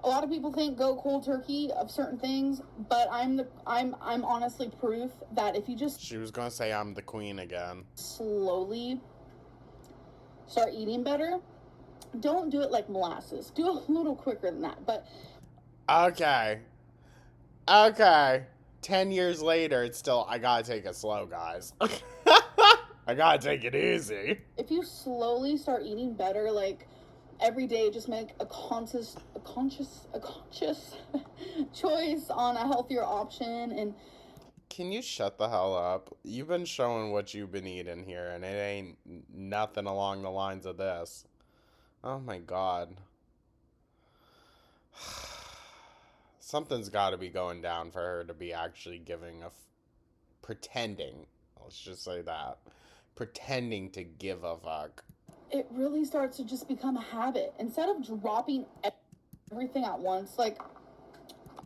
A lot of people think go cold turkey of certain things, but I'm honestly proof that if you just She was gonna say I'm the queen again. slowly start eating better, don't do it like molasses. Do it a little quicker than that. But Okay. 10 years later, it's still, I gotta take it slow, guys. I gotta take it easy. if you slowly start eating better, like every day, just make a conscious choice on a healthier option. And Can you shut the hell up? You've been showing what you've been eating here, and it ain't nothing along the lines of this. Oh my god. Something's got to be going down for her to be actually giving pretending. Let's just say that. Pretending to give a fuck. it really starts to just become a habit instead of dropping everything at once. Like,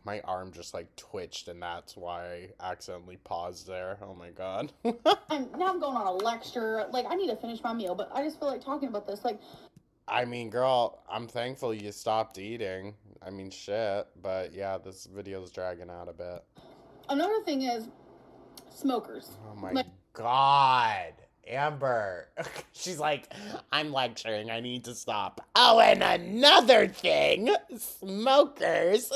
My arm just like twitched, and that's why I accidentally paused there. Oh my god. I'm going on a lecture. Like, I need to finish my meal, but I just feel like talking about this. Like, I mean, girl, I'm thankful you stopped eating. I mean, shit. But yeah, this video's dragging out a bit. another thing is smokers. Oh my god. Amber. She's like, I'm lecturing. I need to stop. Oh, and another thing. Smokers.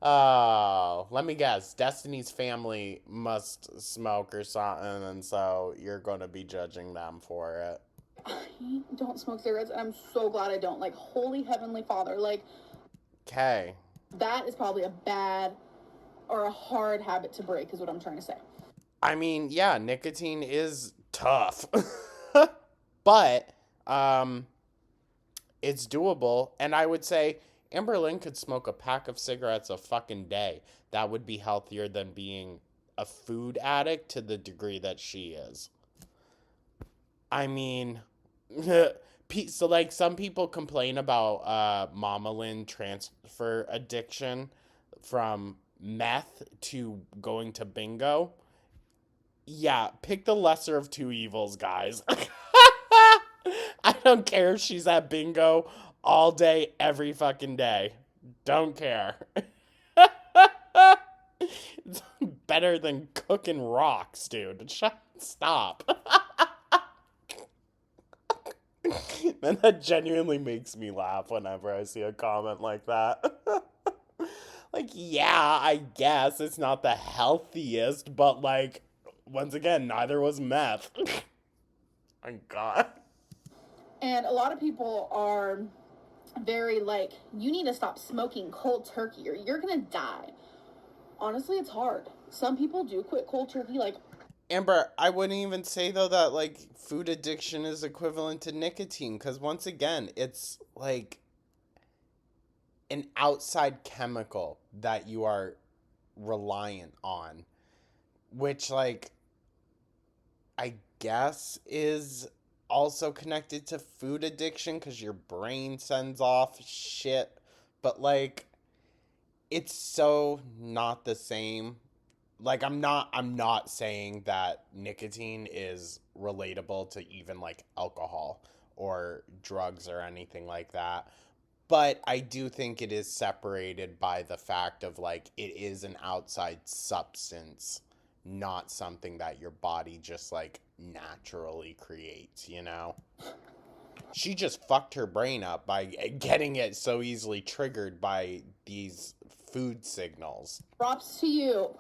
Oh, let me guess. Destiny's family must smoke or something, and so you're going to be judging them for it. I don't smoke cigarettes, and I'm so glad I don't. Like, holy heavenly father, like, Okay. that is probably a bad or a hard habit to break, is what I'm trying to say. I mean, yeah, nicotine is tough. But it's doable, and I would say Amber Lynn could smoke a pack of cigarettes a fucking day. That would be healthier than being a food addict to the degree that she is. I mean, so like some people complain about Mama Lynn transfer addiction from meth to going to bingo. Yeah, pick the lesser of two evils, guys. I don't care if she's at bingo all day, every fucking day. Don't care. It's better than cooking rocks, dude. Stop. And that genuinely makes me laugh whenever I see a comment like that. Like, yeah, I guess it's not the healthiest, but like, once again, neither was meth. My god. And a lot of people are very like, you need to stop smoking cold turkey or you're gonna die. Honestly, it's hard. Some people do quit cold turkey, like, Amber, I wouldn't even say though that like food addiction is equivalent to nicotine because once again, it's like an outside chemical that you are reliant on, which like I guess is also connected to food addiction because your brain sends off shit, but like it's so not the same. Like I'm not saying that nicotine is relatable to even like alcohol or drugs or anything like that. But I do think it is separated by the fact of like it is an outside substance, not something that your body just like naturally creates, you know? She just fucked her brain up by getting it so easily triggered by these food signals. props to you,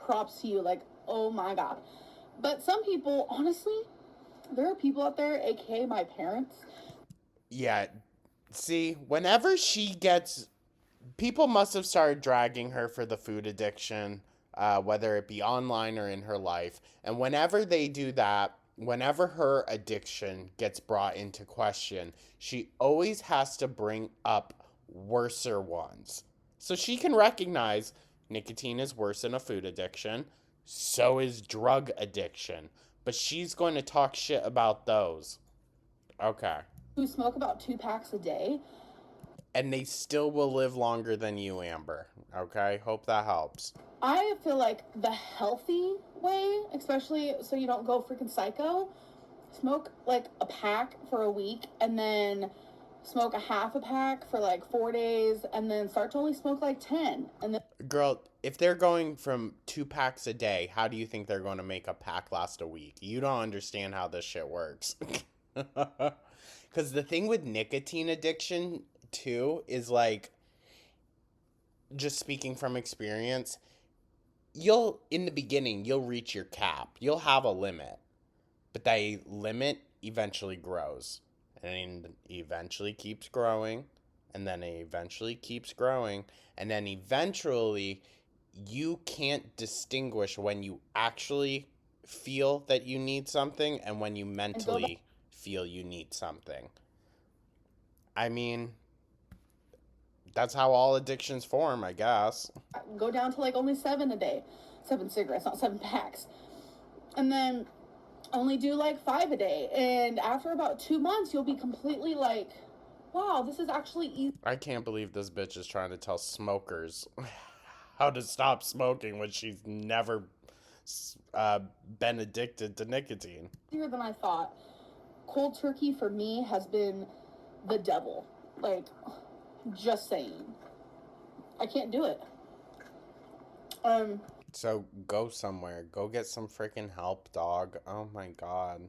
like, oh my god. But some people, honestly, there are people out there, aka my parents. Yeah, see, whenever she gets people must have started dragging her for the food addiction, whether it be online or in her life. And whenever they do that, whenever her addiction gets brought into question, she always has to bring up worser ones. So she can recognize nicotine is worse than a food addiction, so is drug addiction. But she's going to talk shit about those. Okay. Who smoke about 2 packs a day. And they still will live longer than you, Amber. Okay? Hope that helps. I feel like the healthy way, especially so you don't go freaking psycho, smoke like a pack for a week and then smoke a half a pack for like 4 days and then start to only smoke like 10. And then, Girl, if they're going from 2 packs a day, how do you think they're going to make a pack last a week? You don't understand how this shit works. Because the thing with nicotine addiction, too, is like, just speaking from experience, in the beginning, you'll reach your cap. You'll have a limit. But that limit eventually grows. And eventually keeps growing. And then it eventually keeps growing. And then eventually, you can't distinguish when you actually feel that you need something and when you mentally feel you need something. I mean, that's how all addictions form, I guess. go down to like only 7 a day. 7 cigarettes, not 7 packs. And then only do like 5 a day. And after about 2 months, you'll be completely like, wow, this is actually easy. I can't believe this bitch is trying to tell smokers how to stop smoking when she's never been addicted to nicotine. Easier than I thought. Cold turkey for me has been the devil. Like, just saying. I can't do it. So go somewhere. Go get some freaking help, dog. Oh my god.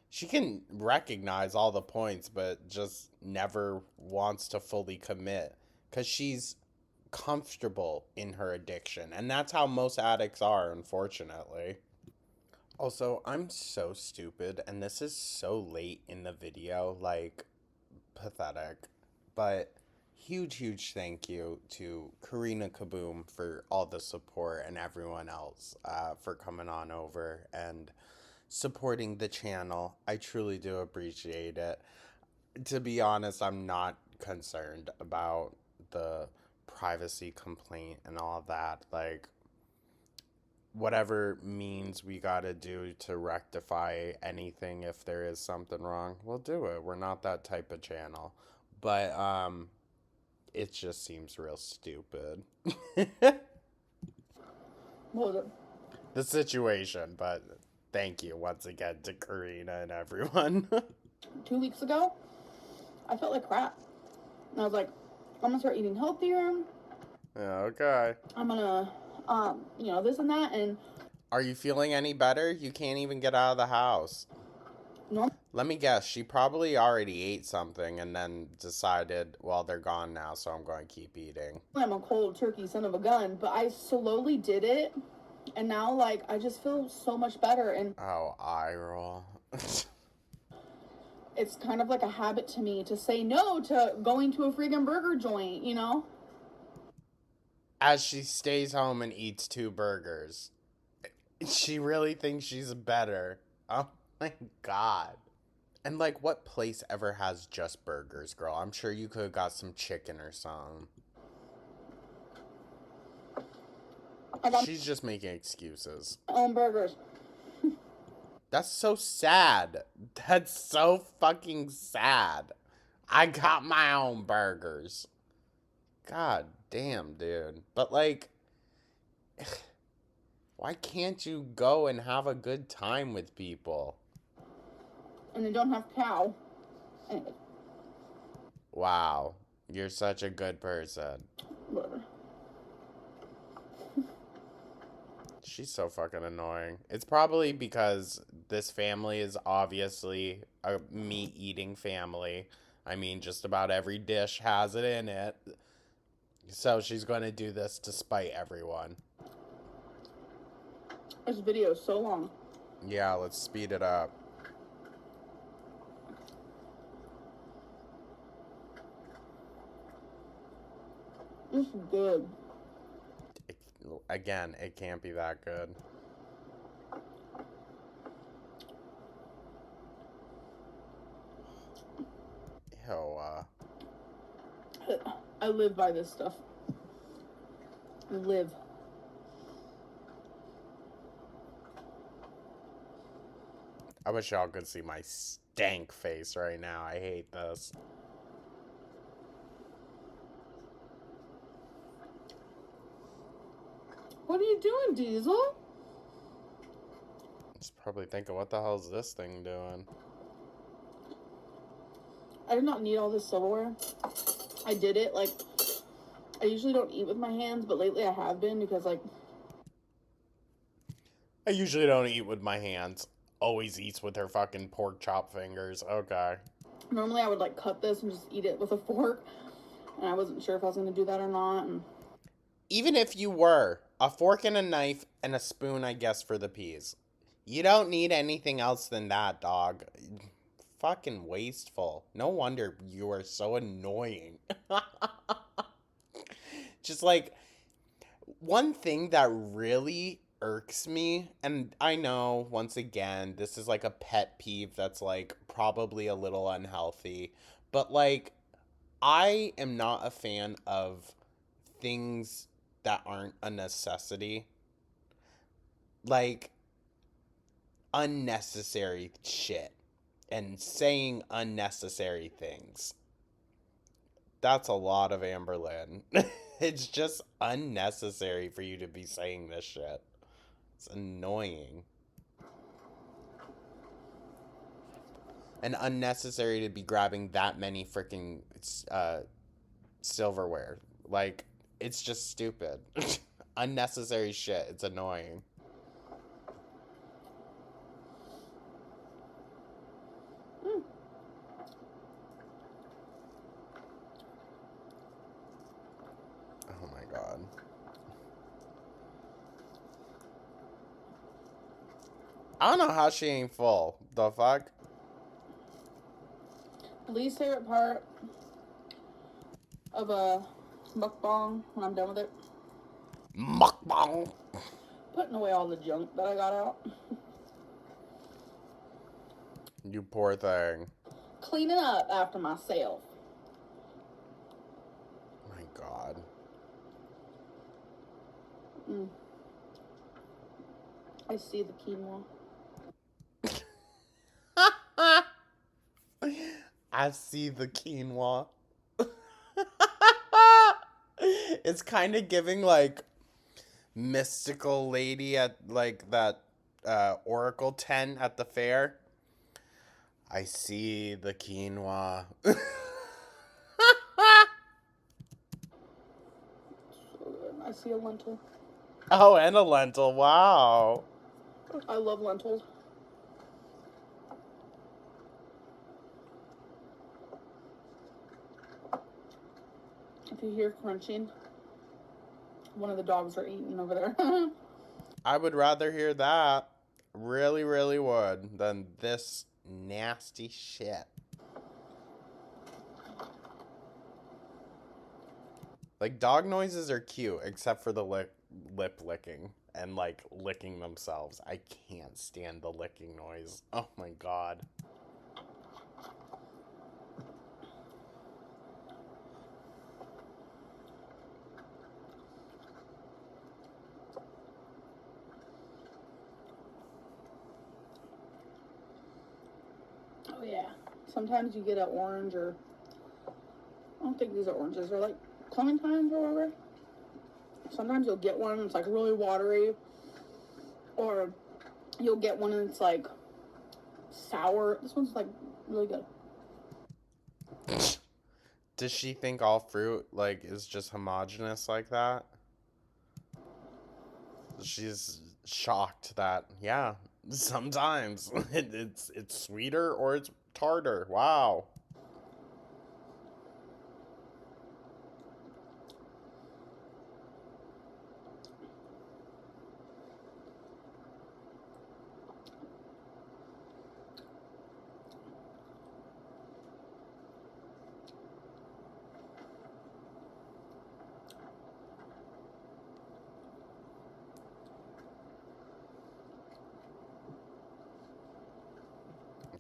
She can recognize all the points, but just never wants to fully commit. Because she's comfortable in her addiction. And that's how most addicts are, unfortunately. Also, I'm so stupid, and this is so late in the video, like, pathetic. But huge thank you to Karina Kaboom for all the support and everyone else for coming on over and supporting the channel. I truly do appreciate it. To be honest, I'm not concerned about the privacy complaint and all that. Like, whatever means we gotta do to rectify anything if there is something wrong, we'll do it. We're not that type of channel. But it just seems real stupid. The situation, but thank you once again to Karina and everyone. 2 weeks ago, I felt like crap. And I was like, I'm gonna start eating healthier. Yeah, okay. I'm gonna, this and that. And are you feeling any better? You can't even get out of the house. No. Let me guess, she probably already ate something and then decided, well, they're gone now, so I'm going to keep eating. I'm a cold turkey son of a gun, but I slowly did it. And now, like, I just feel so much better. And oh, eye roll. it's kind of like a habit to me to say no to going to a freaking burger joint, you know? As she stays home and eats 2 burgers. She really thinks she's better. Oh my god. And like, what place ever has just burgers, girl? I'm sure you could have got some chicken or something. She's just making excuses. Own burgers. That's so sad. That's so fucking sad. I got my own burgers. God damn, dude. But like, why can't you go and have a good time with people? And they don't have cow. Wow. You're such a good person. Whatever. She's so fucking annoying. It's probably because this family is obviously a meat eating family. I mean, just about every dish has it in it. So she's going to do this to spite everyone. This video is so long. Yeah, let's speed it up. This is good. Again, it can't be that good. Ew, I live by this stuff. I live. I wish y'all could see my stank face right now. I hate this. What are you doing, Diesel? Just probably thinking, what the hell is this thing doing? I did not need all this silverware. I did it, like, I usually don't eat with my hands, but lately I have been because, like... I usually don't eat with my hands. Always eats with her fucking pork chop fingers. Okay. Normally I would, like, cut this and just eat it with a fork. And I wasn't sure if I was going to do that or not. And... Even if you were, a fork and a knife and a spoon, I guess, for the peas. You don't need anything else than that, dog. Fucking wasteful. No wonder you are so annoying. Just like, one thing that really irks me, and I know, once again, this is like a pet peeve that's like probably a little unhealthy, but like, I am not a fan of things that aren't a necessity. Like, unnecessary shit and saying unnecessary things. That's a lot of Amberlynn. It's just unnecessary for you to be saying this shit. It's annoying. And unnecessary to be grabbing that many freaking silverware. Like, it's just stupid. Unnecessary shit. It's annoying. Oh my god. I don't know how she ain't full. The fuck? Least favorite part of a mukbang when I'm done with it? Mukbang. Putting away all the junk that I got out. You poor thing. Cleaning up after myself. My god. I see the quinoa. I see the quinoa. It's kind of giving like mystical lady at like that oracle tent at the fair. I see the quinoa. So good. I see a lentil. Oh, and a lentil. Wow. I love lentils. If you hear crunching, one of the dogs are eating over there. I would rather hear that. Really, really would. Than this nasty shit. Like, dog noises are cute, except for the lip licking and, like, licking themselves. I can't stand the licking noise. Oh my god. Oh yeah. Sometimes you get an orange, or I don't think these are oranges. They're like clementines or whatever. Sometimes you'll get one that's like really watery, or you'll get one that's like sour. This one's like really good. Does she think all fruit, like, is just homogenous like that? She's shocked that, yeah, sometimes it's sweeter or it's tartar. Wow.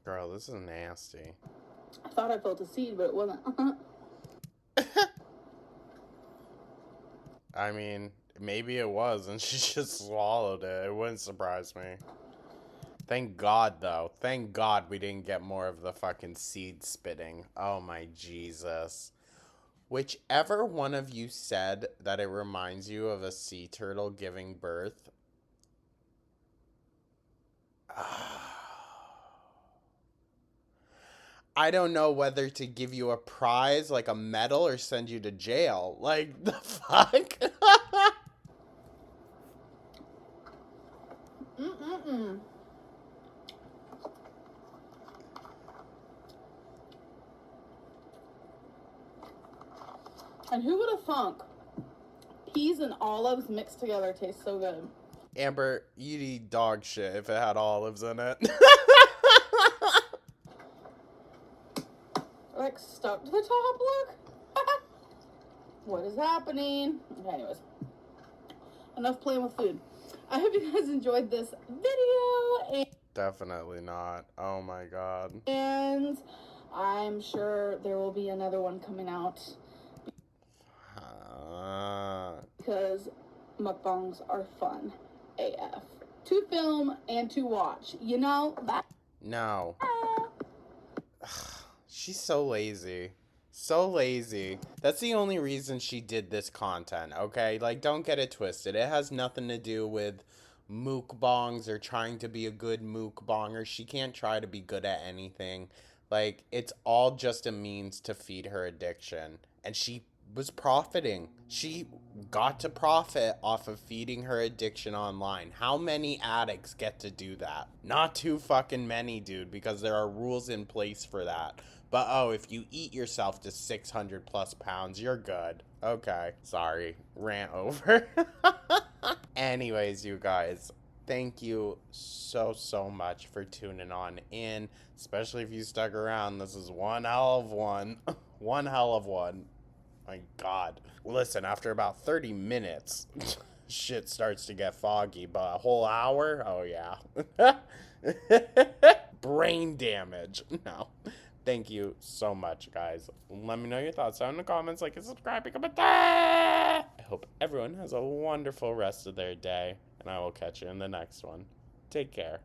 Girl, this is nasty. I thought I felt a seed, but it wasn't. I mean, maybe it was, and she just swallowed it. It wouldn't surprise me. Thank God, though. Thank God we didn't get more of the fucking seed spitting. Oh my Jesus. Whichever one of you said that it reminds you of a sea turtle giving birth. I don't know whether to give you a prize, like a medal, or send you to jail. Like, the fuck? Mm-mm-mm. And who would have thunk peas and olives mixed together taste so good? Amber, you'd eat dog shit if it had olives in it. Like stuck to the top, look. What is happening? Okay, anyways. Enough playing with food. I hope you guys enjoyed this video. Definitely not. Oh my god. And I'm sure there will be another one coming out. Because mukbangs are fun AF. To film and to watch. You know that. No. She's so lazy. So lazy. That's the only reason she did this content, okay? Like, don't get it twisted. It has nothing to do with mukbangs or trying to be a good mukbanger. She can't try to be good at anything. Like, it's all just a means to feed her addiction. And she was profiting. She got to profit off of feeding her addiction online. How many addicts get to do that? Not too fucking many, dude, because there are rules in place for that. But oh, if you eat yourself to 600 plus pounds, you're good. Okay, sorry, rant over. Anyways, you guys, thank you so much for tuning on in, especially if you stuck around. This is one hell of one. One hell of one. My god. Listen, after about 30 minutes, shit starts to get foggy, but a whole hour? Oh yeah. Brain damage. No. Thank you so much, guys. Let me know your thoughts down in the comments, like and subscribe, comment. I hope everyone has a wonderful rest of their day, and I will catch you in the next one. Take care.